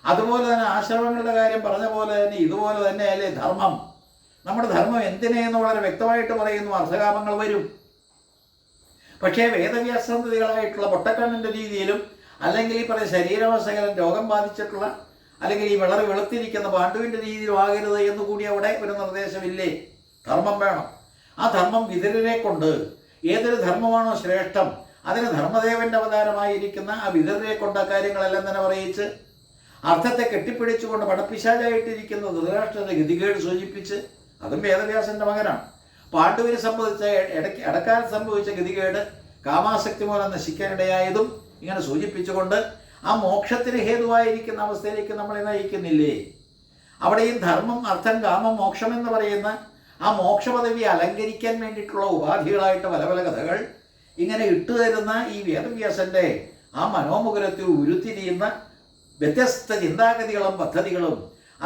അതുപോലെ തന്നെ ആശ്രമങ്ങളുടെ കാര്യം പറഞ്ഞ പോലെ തന്നെ ഇതുപോലെ തന്നെയല്ലേ ധർമ്മം. നമ്മുടെ ധർമ്മം എന്തിനെന്ന് വളരെ വ്യക്തമായിട്ട് പറയുന്നു. അർത്ഥകാമങ്ങൾ വരും. പക്ഷേ വേദവ്യാസന്തതികളായിട്ടുള്ള പൊട്ടക്കണ്ണിൻ്റെ രീതിയിലും അല്ലെങ്കിൽ ഈ പറയുന്ന ശരീരവശകലം രോഗം ബാധിച്ചിട്ടുള്ള അല്ലെങ്കിൽ ഈ വളരെ വെളുത്തിരിക്കുന്ന പാണ്ഡുവിൻ്റെ രീതിയിലും ആകരുത് എന്നുകൂടി അവിടെ ഒരു നിർദ്ദേശമില്ലേ? ധർമ്മം വേണം. ആ ധർമ്മം വിതുരരെ കൊണ്ട് ഏതൊരു ധർമ്മമാണോ ശ്രേഷ്ഠം അതിന് ധർമ്മദേവന്റെ അവതാരമായിരിക്കുന്ന ആ വിതുരരെ കൊണ്ട് ആ കാര്യങ്ങളെല്ലാം തന്നെ പറയിച്ച് അർത്ഥത്തെ കെട്ടിപ്പിടിച്ചുകൊണ്ട് പടപ്പിശാചായിട്ടിരിക്കുന്ന ധൃതരാഷ്ട്രന്റെ ഗതികേട് സൂചിപ്പിച്ച്, അതും വേദവ്യാസന്റെ മകനാണ്. പാണ്ഡുവിനെ സംബന്ധിച്ച ഇടക്കാലത്ത് സംഭവിച്ച ഗതികേട് കാമാസക്തി മൂലം നശിക്കാനിടയായതും ഇങ്ങനെ സൂചിപ്പിച്ചുകൊണ്ട് ആ മോക്ഷത്തിന് ഹേതുവായിരിക്കുന്ന അവസ്ഥയിലേക്ക് നമ്മളെ നയിക്കുന്നില്ലേ? അവിടെയും ധർമ്മം, അർത്ഥം, കാമം, മോക്ഷം എന്ന് പറയുന്ന ആ മോക്ഷപദവി അലങ്കരിക്കാൻ വേണ്ടിയിട്ടുള്ള ഉപാധികളായിട്ട് പല പല കഥകൾ ഇങ്ങനെ ഇട്ടുതരുന്ന ഈ വേദവ്യാസന്റെ ആ മനോമുകുരത്തിൽ ഉരുത്തിരിയുന്ന വ്യത്യസ്ത ചിന്താഗതികളും പദ്ധതികളും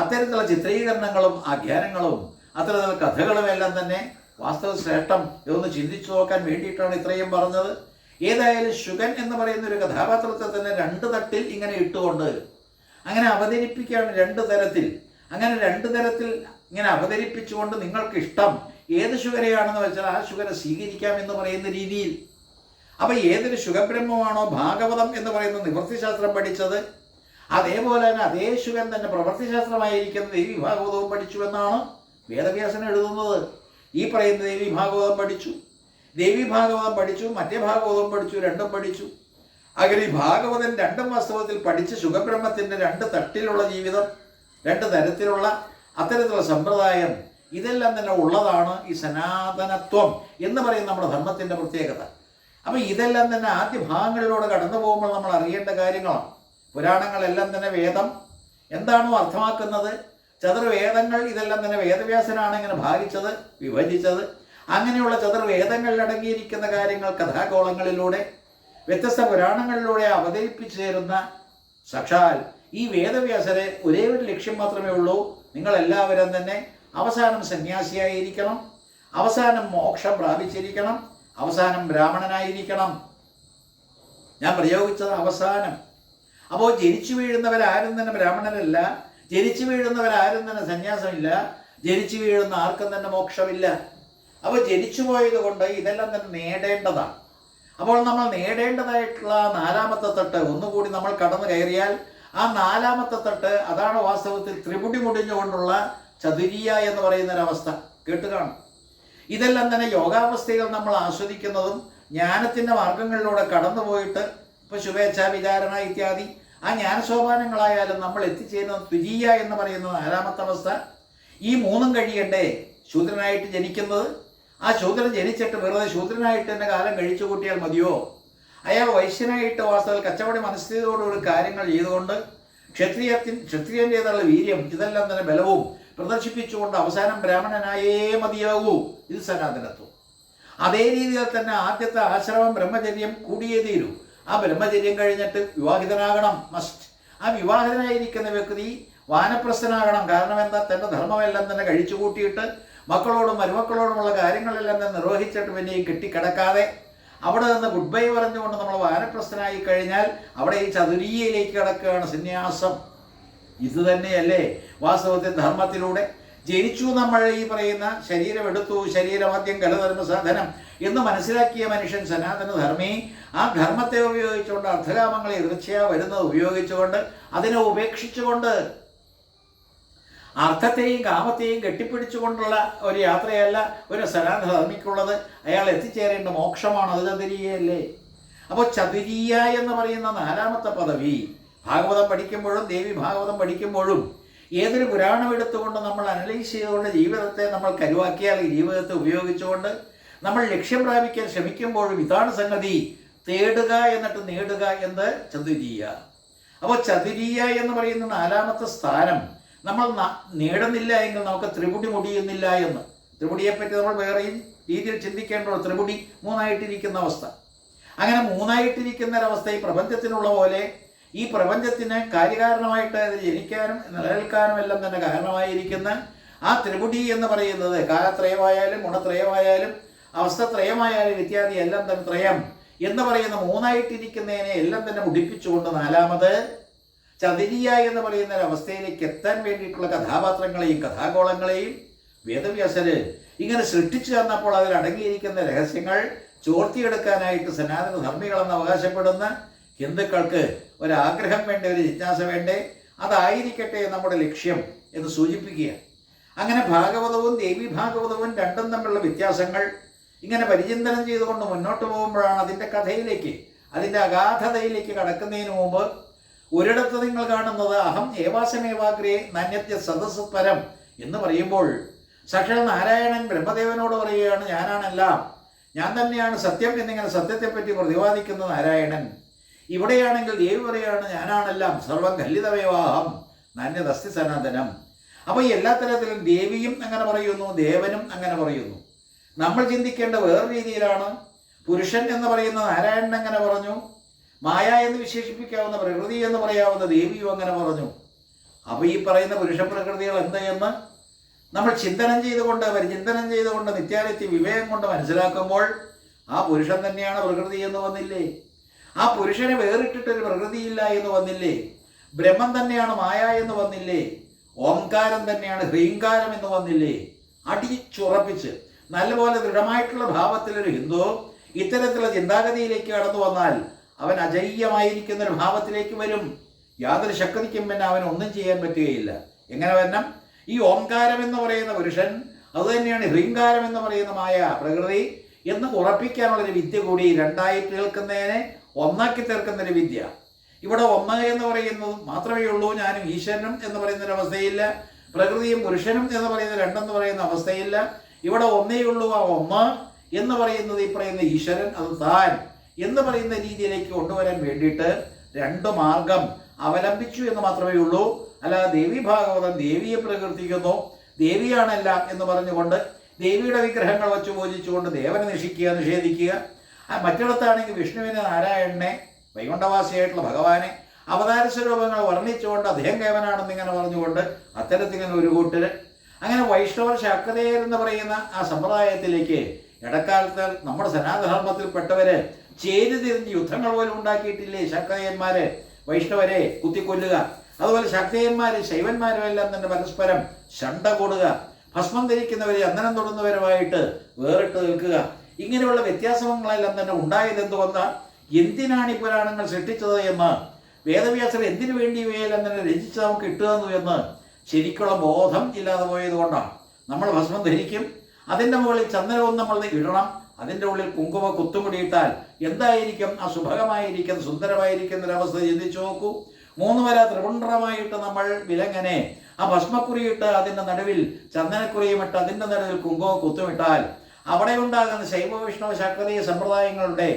അത്തരത്തിലുള്ള ചിത്രീകരണങ്ങളും ആഖ്യാനങ്ങളും അത്തരത്തിലുള്ള കഥകളും എല്ലാം തന്നെ വാസ്തവ ശ്രേഷ്ഠം ഇതൊന്ന് ചിന്തിച്ചു നോക്കാൻ വേണ്ടിയിട്ടാണ് ഇത്രയും പറഞ്ഞത്. ഏതായാലും ശുഗൻ എന്ന് പറയുന്ന ഒരു കഥാപാത്രത്തെ തന്നെ 2 തട്ടിൽ ഇങ്ങനെ ഇട്ടുകൊണ്ട് അങ്ങനെ അവതരിപ്പിക്കുകയാണ് 2 തരത്തിൽ. അങ്ങനെ 2 തരത്തിൽ ഇങ്ങനെ അവതരിപ്പിച്ചുകൊണ്ട് നിങ്ങൾക്ക് ഇഷ്ടം ഏത് ശുഗരെയാണെന്ന് വെച്ചാൽ ആ ശുഗരെ സ്വീകരിക്കാം എന്ന് പറയുന്ന രീതിയിൽ. അപ്പം ഏതൊരു ശുഗബ്രഹ്മമാണോ ഭാഗവതം എന്ന് പറയുന്ന നിവൃത്തിശാസ്ത്രം പഠിച്ചത്, അതേപോലെ തന്നെ അതേ ശുഗൻ തന്നെ പ്രവൃത്തിശാസ്ത്രമായിരിക്കുന്ന ദേവി ഭാഗവതവും പഠിച്ചു എന്നാണ് വേദവ്യാസൻ എഴുതുന്നത്. ഈ പറയുന്ന ദേവി ഭാഗവതം പഠിച്ചു, ദേവി ഭാഗവതം പഠിച്ചു, മറ്റേ ഭാഗവതം പഠിച്ചു, രണ്ടും പഠിച്ചു. അങ്ങനെ ഈ ഭാഗവതൻ രണ്ടും വാസ്തവത്തിൽ പഠിച്ച് ശുഗബ്രഹ്മത്തിൻ്റെ 2 തട്ടിലുള്ള ജീവിതം, 2 തരത്തിലുള്ള അത്തരത്തിലുള്ള സമ്പ്രദായം ഇതെല്ലാം തന്നെ ഉള്ളതാണ് ഈ സനാതനത്വം എന്ന് പറയുന്ന നമ്മുടെ ധർമ്മത്തിൻ്റെ പ്രത്യേകത. അപ്പം ഇതെല്ലാം തന്നെ ആദ്യ ഭാഗങ്ങളിലൂടെ കടന്നു പോകുമ്പോൾ നമ്മൾ അറിയേണ്ട കാര്യങ്ങളാണ്. പുരാണങ്ങളെല്ലാം തന്നെ വേദം എന്താണോ അർത്ഥമാക്കുന്നത്, ചതുർവേദങ്ങൾ ഇതെല്ലാം തന്നെ വേദവ്യാസനാണ് ഇങ്ങനെ ഭാഗിച്ചത്, വിഭജിച്ചത്. അങ്ങനെയുള്ള ചതുർവേദങ്ങളിൽ അടങ്ങിയിരിക്കുന്ന കാര്യങ്ങൾ കഥാഗോളങ്ങളിലൂടെ വ്യത്യസ്ത പുരാണങ്ങളിലൂടെ അവതരിപ്പിച്ചു തരുന്ന സാക്ഷാൽ ഈ വേദവ്യാസരെ ഒരേ ഒരു ലക്ഷ്യം മാത്രമേ ഉള്ളൂ. നിങ്ങളെല്ലാവരും തന്നെ അവസാനം സന്യാസിയായിരിക്കണം, അവസാനം മോക്ഷം പ്രാപിച്ചിരിക്കണം, അവസാനം ബ്രാഹ്മണനായിരിക്കണം. ഞാൻ പ്രയോഗിച്ചത് അവസാനം. അപ്പോൾ ജനിച്ചു വീഴുന്നവരാരും തന്നെ ബ്രാഹ്മണരല്ല, ജനിച്ചു വീഴുന്നവരാരും തന്നെ സന്യാസമില്ല, ജനിച്ചു വീഴുന്ന ആർക്കും തന്നെ മോക്ഷമില്ല. അപ്പോൾ ജനിച്ചു പോയത് കൊണ്ട് ഇതെല്ലാം തന്നെ നേടേണ്ടതാണ്. അപ്പോൾ നമ്മൾ നേടേണ്ടതായിട്ടുള്ള 4ാമത്തെ തട്ട് ഒന്നുകൂടി നമ്മൾ കടന്നു കയറിയാൽ ആ 4ാമത്തെ തട്ട് അതാണ് വാസ്തവത്തിൽ ത്രിപുടി മുടിഞ്ഞുകൊണ്ടുള്ള ചതുരീയ എന്ന് പറയുന്നൊരവസ്ഥ കേട്ട് കാണും. ഇതെല്ലാം തന്നെ യോഗാവസ്ഥകൾ നമ്മൾ ആസ്വദിക്കുന്നതും ജ്ഞാനത്തിൻ്റെ മാർഗങ്ങളിലൂടെ കടന്നു പോയിട്ട് ഇപ്പോൾ ശുഭേച്ഛ, വിചാരണ ഇത്യാദി ആ ജ്ഞാനസോപാനങ്ങളായാലും നമ്മൾ എത്തിച്ചേരുന്നത് ദ്വിതീയ എന്ന് പറയുന്ന 4ാമത്തെ അവസ്ഥ. ഈ 3ഉം കഴിയണ്ടേ? ശൂദ്രനായിട്ട് ജനിക്കുന്നത്, ആ ശൂദ്രൻ ജനിച്ചിട്ട് വെറുതെ ശൂദ്രനായിട്ട് തന്നെ കാലം കഴിച്ചു കൂട്ടിയാൽ മതിയോ? അയാൾ വൈശ്യനായിട്ട് വാസ്തവത്തിൽ കച്ചവടി മനസ്ഥിതിയോടുകൂടി കാര്യങ്ങൾ ചെയ്തുകൊണ്ട് ക്ഷത്രിയൻ്റെതുള്ള വീര്യം ഇതെല്ലാം തന്നെ ബലവും പ്രദർശിപ്പിച്ചുകൊണ്ട് അവസാനം ബ്രാഹ്മണനായേ മതിയാകൂ. ഇത് സനാതനത്വം. അതേ രീതിയിൽ തന്നെ ആദ്യത്തെ ആശ്രമം ബ്രഹ്മചര്യം കൂടിയേ തീരൂ. ആ ബ്രഹ്മചര്യം കഴിഞ്ഞിട്ട് വിവാഹിതനാകണം, മസ്റ്റ്. ആ വിവാഹിതനായിരിക്കുന്ന വ്യക്തി വാനപ്രസ്ഥനാകണം. കാരണം എന്താ? തൻ്റെ ധർമ്മമെല്ലാം തന്നെ കഴിച്ചു കൂട്ടിയിട്ട് മക്കളോടും മരുമക്കളോടുമുള്ള കാര്യങ്ങളെല്ലാം തന്നെ നിർവഹിച്ചിട്ട് പിന്നെയും കെട്ടിക്കിടക്കാതെ അവിടെ നിന്ന് ഗുഡ് ബൈ പറഞ്ഞുകൊണ്ട് നമ്മൾ വാനപ്രസ്ഥനായി കഴിഞ്ഞാൽ അവിടെ ഈ ചതുരീയയിലേക്ക് കിടക്കുകയാണ് സന്യാസം. ഇത് തന്നെയല്ലേ വാസ്തവത്തിൽ ധർമ്മത്തിലൂടെ ജനിച്ചു. നമ്മൾ ഈ പറയുന്ന ശരീരം എടുത്തു, ശരീരമദ്യം കലധർമ്മ സാധനം എന്ന് മനസ്സിലാക്കിയ മനുഷ്യൻ സനാതന ധർമ്മി. ആ ധർമ്മത്തെ ഉപയോഗിച്ചുകൊണ്ട് അർത്ഥകാമങ്ങളെ എതിർച്ചയാ വരുന്നത് ഉപയോഗിച്ചുകൊണ്ട് അതിനെ ഉപേക്ഷിച്ചുകൊണ്ട് അർത്ഥത്തെയും കാമത്തെയും കെട്ടിപ്പിടിച്ചുകൊണ്ടുള്ള ഒരു യാത്രയല്ല ഒരു സനാതന ധർമ്മിക്കുള്ളത്. അയാൾ എത്തിച്ചേരേണ്ട മോക്ഷമാണ്. അത് ചതുരീയല്ലേ? അപ്പോൾ ചതുരീയ എന്ന് പറയുന്ന 4ാമത്തെ പദവി ഭാഗവതം പഠിക്കുമ്പോഴും ദേവി ഭാഗവതം പഠിക്കുമ്പോഴും ഏതൊരു പുരാണം എടുത്തുകൊണ്ട് നമ്മൾ അനലൈസ് ചെയ്തുകൊണ്ട് ജീവിതത്തെ നമ്മൾ കരുവാക്കിയാൽ ഈ ജീവിതത്തെ ഉപയോഗിച്ചുകൊണ്ട് നമ്മൾ ലക്ഷ്യം പ്രാപിക്കാൻ ശ്രമിക്കുമ്പോഴും ഇതാണ് സംഗതി. തേടുക എന്നിട്ട് നേടുക എന്ന് ചതുരീയ. അപ്പോൾ ചതുരീയ എന്ന് പറയുന്ന 4ാമത്തെ സ്ഥാനം നമ്മൾ നേടുന്നില്ല എങ്കിൽ നമുക്ക് ത്രിപുടി മുടിയുന്നില്ല എന്ന്. ത്രിപുടിയെപ്പറ്റി നമ്മൾ വേറെയും രീതിയിൽ ചിന്തിക്കേണ്ടത്. ത്രിപുടി 3ആയിട്ടിരിക്കുന്ന അവസ്ഥ. അങ്ങനെ 3ആയിട്ടിരിക്കുന്ന ഒരവസ്ഥ ഈ പ്രപഞ്ചത്തിനുള്ള പോലെ ഈ പ്രപഞ്ചത്തിന് കാര്യകാരണമായിട്ട് ജനിക്കാനും നിലനിൽക്കാനും എല്ലാം തന്നെ കാരണമായിരിക്കുന്ന ആ ത്രിപുടി എന്ന് പറയുന്നത് കാലത്രയമായാലും ഗുണത്രയമായാലും അവസ്ഥത്രയമായാലും ഇത്യാദി എല്ലാം തന്നെ ത്രയം എന്ന് പറയുന്ന 3ആയിട്ടിരിക്കുന്നതിനെ എല്ലാം തന്നെ മുടിപ്പിച്ചുകൊണ്ട് 4ാമത് ചതുരീയ എന്ന് പറയുന്ന ഒരവസ്ഥയിലേക്ക് എത്താൻ വേണ്ടിയിട്ടുള്ള കഥാപാത്രങ്ങളെയും കഥാഗോളങ്ങളെയും വേദവ്യാസര് ഇങ്ങനെ സൃഷ്ടിച്ചു തന്നപ്പോൾ അതിൽ അടങ്ങിയിരിക്കുന്ന രഹസ്യങ്ങൾ ചോർത്തിയെടുക്കാനായിട്ട് സനാതന ധർമ്മികളെന്ന് അവകാശപ്പെടുന്ന ഹിന്ദുക്കൾക്ക് ഒരാഗ്രഹം വേണ്ടേ, ഒരു ജിജ്ഞാസ വേണ്ടേ? അതായിരിക്കട്ടെ നമ്മുടെ ലക്ഷ്യം എന്ന് സൂചിപ്പിക്കുക. അങ്ങനെ ഭാഗവതവും ദേവി ഭാഗവതവും രണ്ടും തമ്മിലുള്ള വ്യത്യാസങ്ങൾ ഇങ്ങനെ പരിചിന്തനം ചെയ്തുകൊണ്ട് മുന്നോട്ട് പോകുമ്പോഴാണ് അതിൻ്റെ കഥയിലേക്ക്, അതിൻ്റെ അഗാധതയിലേക്ക് കടക്കുന്നതിന് മുമ്പ് ഒരിടത്ത് നിങ്ങൾ കാണുന്നത് അഹം ഏവാസമേവാഗ്രേ നാന്യത്യ സദസ് പരം എന്ന് പറയുമ്പോൾ സാക്ഷാൽ നാരായണൻ ബ്രഹ്മദേവനോട് പറയുകയാണ്, ഞാനാണെല്ലാം, ഞാൻ തന്നെയാണ് സത്യം എന്നിങ്ങനെ സത്യത്തെപ്പറ്റി പ്രതിപാദിക്കുന്ന നാരായണൻ. ഇവിടെയാണെങ്കിൽ ദേവി പറയുകയാണ്, ഞാനാണെല്ലാം, സർവം ഖല്ലിതമേവാഹം നാന്യതസ്തി സനാതനം. അപ്പോൾ എല്ലാ തരത്തിലും ദേവിയും അങ്ങനെ പറയുന്നു, ദേവനും അങ്ങനെ പറയുന്നു. നമ്മൾ ചിന്തിക്കേണ്ട വേറെ രീതിയിലാണ്. പുരുഷൻ എന്ന് പറയുന്ന നാരായണൻ അങ്ങനെ പറഞ്ഞു, മായ എന്ന് വിശേഷിപ്പിക്കാവുന്ന പ്രകൃതി എന്ന് പറയാവുന്ന ദേവിയും അങ്ങനെ പറഞ്ഞു. അപ്പോൾ ഈ പറയുന്ന പുരുഷ പ്രകൃതികൾ എന്തെന്ന് നമ്മൾ ചിന്തനം ചെയ്തുകൊണ്ട് പരിചിന്തനം ചെയ്തുകൊണ്ട് നിത്യാനിത്യ വിവേകം കൊണ്ട് മനസ്സിലാക്കുമ്പോൾ ആ പുരുഷൻ തന്നെയാണ് പ്രകൃതി എന്ന് വന്നില്ലേ? ആ പുരുഷനെ വേറിട്ടിട്ടൊരു പ്രകൃതിയില്ല എന്ന് വന്നില്ലേ? ബ്രഹ്മം തന്നെയാണ് മായ എന്ന് വന്നില്ലേ? ഓംകാരം തന്നെയാണ് ഹ്രീങ്കാരം എന്ന് വന്നില്ലേ? അടിച്ചുറപ്പിച്ച് നല്ലപോലെ ദൃഢമായിട്ടുള്ള ഭാവത്തിലൊരു ഹിന്ദു ഇത്തരത്തിലുള്ള ചിന്താഗതിയിലേക്ക് കടന്നു വന്നാൽ അവൻ അജയ്യമായിരിക്കുന്ന ഒരു ഭാവത്തിലേക്ക് വരും. യാതൊരു ശക്തിക്കും പിന്നെ അവൻ ഒന്നും ചെയ്യാൻ പറ്റുകയില്ല. എങ്ങനെ വരണം? ഈ ഓംകാരം എന്ന് പറയുന്ന പുരുഷൻ അതുതന്നെയാണ് ഹ്രീങ്കാരം എന്ന് പറയുന്ന മായ പ്രകൃതി എന്ന് ഉറപ്പിക്കാനുള്ളൊരു വിദ്യ കൂടി രണ്ടായിട്ട് കേൾക്കുന്നതിനെ ഒന്നാക്കി തീർക്കുന്നൊരു വിദ്യ. ഇവിടെ ഒന്ന് എന്ന് പറയുന്നത് മാത്രമേ ഉള്ളൂ, ഞാനും ഈശ്വരനും എന്ന് പറയുന്നൊരവസ്ഥയില്ല, പ്രകൃതിയും പുരുഷനും എന്ന് പറയുന്ന രണ്ടെന്ന് പറയുന്ന അവസ്ഥയില്ല. ഇവിടെ ഒന്നേ ഉള്ളൂ. ആ ഒന്ന് എന്ന് പറയുന്നത് ഈ പറയുന്ന ഈശ്വരൻ, അത് താൻ എന്ന് പറയുന്ന രീതിയിലേക്ക് കൊണ്ടുവരാൻ വേണ്ടിയിട്ട് രണ്ട് മാർഗം അവലംബിച്ചു എന്ന് മാത്രമേ ഉള്ളൂ. അല്ലാതെ ദേവി ഭാഗവതം ദേവിയെ പ്രകീർത്തിക്കുന്നു, ദേവിയാണെല്ലാം എന്ന് പറഞ്ഞുകൊണ്ട് ദേവിയുടെ വിഗ്രഹങ്ങൾ വെച്ച് പൂജിച്ചുകൊണ്ട് ദേവനെ നിഷേധിക്കുക. മറ്റിടത്താണെങ്കിൽ വിഷ്ണുവിനെ, നാരായണനെ, വൈകുണ്ഠവാസിയായിട്ടുള്ള ഭഗവാനെ അവതാര സ്വരൂപങ്ങൾ വർണ്ണിച്ചുകൊണ്ട് അദ്ദേഹം കേവനാണെന്നിങ്ങനെ പറഞ്ഞുകൊണ്ട് അത്തരത്തിങ്ങനെ ഒരു കൂട്ടര് അങ്ങനെ വൈഷ്ണവർ ശാക്തേയർ എന്ന് പറയുന്ന ആ സമ്പ്രദായത്തിലേക്ക് ഇടക്കാലത്ത് നമ്മുടെ സനാതനധർമ്മത്തിൽപ്പെട്ടവര് ചേരി തിരിഞ്ഞ് യുദ്ധങ്ങൾ പോലും ഉണ്ടാക്കിയിട്ടില്ലേ? ശാക്തേയന്മാര് വൈഷ്ണവരെ കുത്തിക്കൊല്ലുക, അതുപോലെ ശാക്തേയന്മാര് ശൈവന്മാരും എല്ലാം തന്നെ പരസ്പരം ശണ്ട കൂടുക, ഭസ്മം ധരിക്കുന്നവരെ ചന്ദനം തൊടുന്നവരുമായിട്ട് വേറിട്ട് നിൽക്കുക. ഇങ്ങനെയുള്ള വ്യത്യാസങ്ങളെല്ലാം തന്നെ ഉണ്ടായത് എന്തുകൊണ്ടാ? എന്തിനാണ് ഈ പുരാണങ്ങൾ സൃഷ്ടിച്ചത് എന്ന്, വേദവ്യാസർ എന്തിനു വേണ്ടി ഇവയെല്ലാം തന്നെ രചിച്ച് നമുക്ക് കിട്ടുന്നു എന്ന് ശരിക്കുള്ള ബോധം ഇല്ലാതെ പോയത് കൊണ്ടാണ്. നമ്മൾ ഭസ്മം ധരിക്കും, അതിൻ്റെ മുകളിൽ ചന്ദനവും നമ്മൾ ഇടണം, അതിൻ്റെ ഉള്ളിൽ കുങ്കുമ കുത്തുമുടിയിട്ടാൽ എന്തായിരിക്കും ആ സുഭഗമായിരിക്കുന്ന സുന്ദരമായിരിക്കുന്ന ഒരവസ്ഥ ചിന്തിച്ചു നോക്കൂ. 3 വര ത്രിപുണ്ഡ്രമായിട്ട് നമ്മൾ വിലങ്ങനെ ആ ഭസ്മക്കുറിയിട്ട് അതിൻ്റെ നടുവിൽ ചന്ദനക്കുറിയുമിട്ട് അതിൻ്റെ നടുവിൽ കുങ്കുമ കുത്തുമിട്ടാൽ അവിടെ ഉണ്ടാകുന്ന ശൈവ വൈഷ്ണവ ശാക്തീയ സമ്പ്രദായങ്ങളുടെ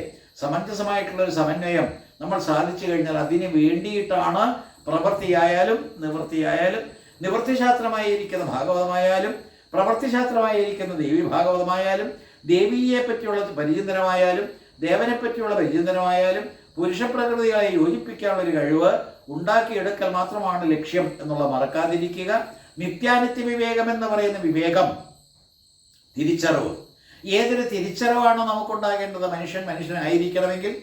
സമഞ്ജസമായിട്ടുള്ള ഒരു സമന്വയം നമ്മൾ സാധിച്ചു കഴിഞ്ഞാൽ അതിന് വേണ്ടിയിട്ടാണ് പ്രവൃത്തിയായാലും നിവൃത്തിയായാലും, നിവൃത്തിശാസ്ത്രമായിരിക്കുന്ന ഭാഗവതമായാലും പ്രവൃത്തിശാസ്ത്രമായിരിക്കുന്ന ദേവി ഭാഗവതമായാലും, ദേവിയെ പറ്റിയുള്ള പരിചിന്തനമായാലും ദേവനെ പറ്റിയുള്ള പരിചിന്തനമായാലും പുരുഷപ്രകൃതികളെ യോജിപ്പിക്കാനുള്ള ഒരു കഴിവ് ഉണ്ടാക്കിയെടുക്കൽ മാത്രമാണ് ലക്ഷ്യം എന്നുള്ള മറക്കാതിരിക്കുക. നിത്യാനിത്യ വിവേകം എന്ന് പറയുന്ന വിവേകം, തിരിച്ചറിവ്, ഏതൊരു തിരിച്ചറിവാണോ നമുക്കുണ്ടാകേണ്ടത്? മനുഷ്യനായിരിക്കണമെങ്കിൽ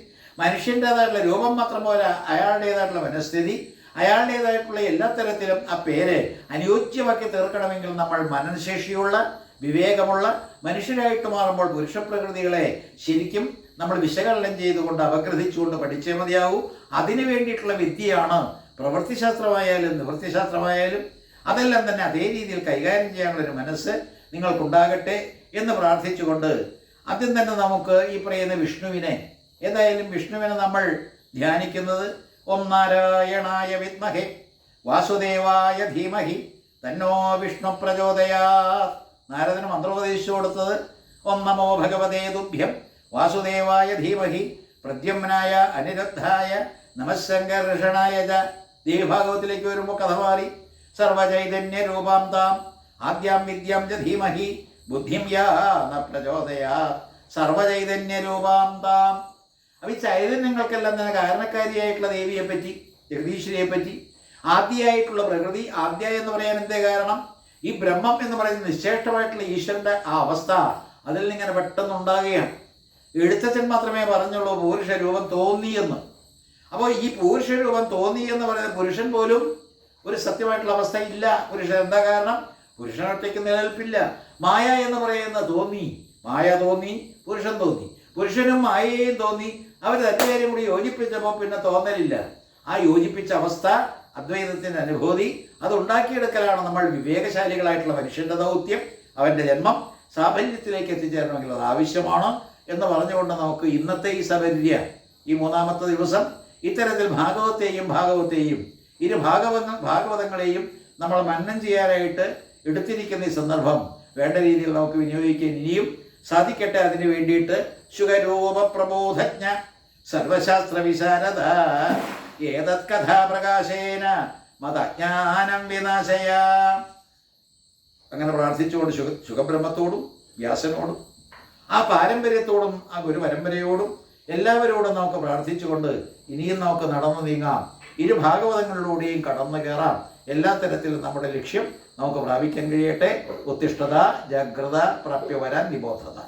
മനുഷ്യൻ്റേതായിട്ടുള്ള രൂപം മാത്രം പോലെ അയാളുടേതായിട്ടുള്ള മനസ്ഥിതി, അയാളുടേതായിട്ടുള്ള എല്ലാ തരത്തിലും ആ പേര് അനുയോജ്യമാക്കി തീർക്കണമെങ്കിൽ നമ്മൾ മനനശേഷിയുള്ള വിവേകമുള്ള മനുഷ്യരായിട്ട് മാറുമ്പോൾ പുരുഷപ്രകൃതികളെ ശരിക്കും നമ്മൾ വിശകലനം ചെയ്തുകൊണ്ട് അപഗ്രഥിച്ചുകൊണ്ട് പഠിച്ചേ മതിയാവൂ. അതിനു വേണ്ടിയിട്ടുള്ള വിദ്യയാണ് പ്രവൃത്തിശാസ്ത്രമായാലും നിവൃത്തിശാസ്ത്രമായാലും. അതെല്ലാം തന്നെ അതേ രീതിയിൽ കൈകാര്യം ചെയ്യാനുള്ളൊരു മനസ്സ് നിങ്ങൾക്കുണ്ടാകട്ടെ എന്ന് പ്രാർത്ഥിച്ചുകൊണ്ട് ആദ്യം തന്നെ നമുക്ക് ഈ പറയുന്ന വിഷ്ണുവിനെ, ഏതായാലും വിഷ്ണുവിനെ നമ്മൾ ധ്യാനിക്കുന്നത് ഓം നാരായണായ വിദ്മഹേ വാസുദേവായ ധീമഹി തന്നോ വിഷ്ണു പ്രചോദയാത്. നാരദന് മന്ത്രോപദേശിച്ചു കൊടുത്തത് ഓം നമോ ഭഗവതേ തുഭ്യം വാസുദേവായ ധീമഹി പ്രദ്യുമ്നായ അനിരുദ്ധായ നമഃസംഘർഷണായ ച. ദേവിഭാഗവത്തിലേക്ക് വരുമ്പോൾ കഥ മാറി. സർവചൈതന്യ രൂപാം താം ആദ്യാം വിദ്യാം ച ധീമഹി ബുദ്ധിം യാ ന പ്രചോദയാത്. സർവചൈതന്യ രൂപാം താം. അപ്പം ഈ ചൈതന്യങ്ങൾക്കെല്ലാം തന്നെ കാരണക്കാരിയായിട്ടുള്ള ദേവിയെ പറ്റി, ജഗദീശ്വരിയെ പറ്റി, ആദ്യമായിട്ടുള്ള പ്രകൃതി, ആദ്യ എന്ന് പറയാൻ എന്തേ കാരണം? ഈ ബ്രഹ്മം എന്ന് പറയുന്ന നിശ്ചേഷ്ടമായിട്ടുള്ള ഈശ്വരൻ്റെ ആ അവസ്ഥ അതിൽ നിന്നിങ്ങനെ പെട്ടെന്ന് ഉണ്ടാകുകയാണ്. എഴുത്തച്ഛൻ മാത്രമേ പറഞ്ഞുള്ളൂ പുരുഷ രൂപം തോന്നിയെന്ന്. അപ്പോൾ ഈ പുരുഷ രൂപം തോന്നി എന്ന് പറയുന്ന പുരുഷൻ പോലും ഒരു സത്യമായിട്ടുള്ള അവസ്ഥ ഇല്ല. പുരുഷൻ എന്താ കാരണം? പുരുഷനൊറ്റയ്ക്ക് നിലനിൽപ്പില്ല. മായ എന്ന് പറയുന്ന തോന്നി, മായ തോന്നി, പുരുഷൻ തോന്നി, പുരുഷനും മായയും തോന്നി, അവർ രണ്ടുപേരും കൂടി യോജിപ്പിച്ചപ്പോൾ പിന്നെ തോന്നലില്ല. ആ യോജിപ്പിച്ച അവസ്ഥ അദ്വൈതത്തിൻ്റെ അനുഭൂതി അത് ഉണ്ടാക്കിയെടുക്കലാണ് നമ്മൾ വിവേകശാലികളായിട്ടുള്ള മനുഷ്യൻ്റെ ദൗത്യം. അവൻ്റെ ജന്മം സാഫല്യത്തിലേക്ക് എത്തിച്ചേരണമെങ്കിൽ അത് ആവശ്യമാണ് എന്ന് പറഞ്ഞുകൊണ്ട് നമുക്ക് ഇന്നത്തെ ഈ സബര്യ, ഈ മൂന്നാമത്തെ ദിവസം ഇത്തരത്തിൽ ഭാഗവത്തെയും ഇരു ഭാഗവതങ്ങളെയും നമ്മൾ മന്നം ചെയ്യാനായിട്ട് എടുത്തിരിക്കുന്ന ഈ സന്ദർഭം വേണ്ട രീതിയിൽ നമുക്ക് വിനിയോഗിക്കാൻ ഇനിയും സാധിക്കട്ടെ. അതിനു വേണ്ടിയിട്ട് ശുഖരൂപ പ്രബോധജ്ഞ സർവശാസ്ത്ര വിശാരദ ഏതത് കഥാപ്രകാശേന മതജ്ഞാനം വിനാശയ. അങ്ങനെ പ്രാർത്ഥിച്ചുകൊണ്ട് ശുഖബ്രഹ്മത്തോടും വ്യാസനോടും ആ പാരമ്പര്യത്തോടും ആ ഗുരുപരമ്പരയോടും എല്ലാവരോടും നമുക്ക് പ്രാർത്ഥിച്ചുകൊണ്ട് ഇനിയും നമുക്ക് നടന്നു നീങ്ങാം. ഇരു ഭാഗവതങ്ങളിലൂടെയും കടന്നു കയറാം. എല്ലാ തരത്തിലും നമ്മുടെ ലക്ഷ്യം നമുക്ക് പ്രാപിക്കാൻ കഴിയട്ടെ. ഉത്തിഷ്ഠത ജാഗ്രത പ്രാപ്യവരാൻ നിബോധത.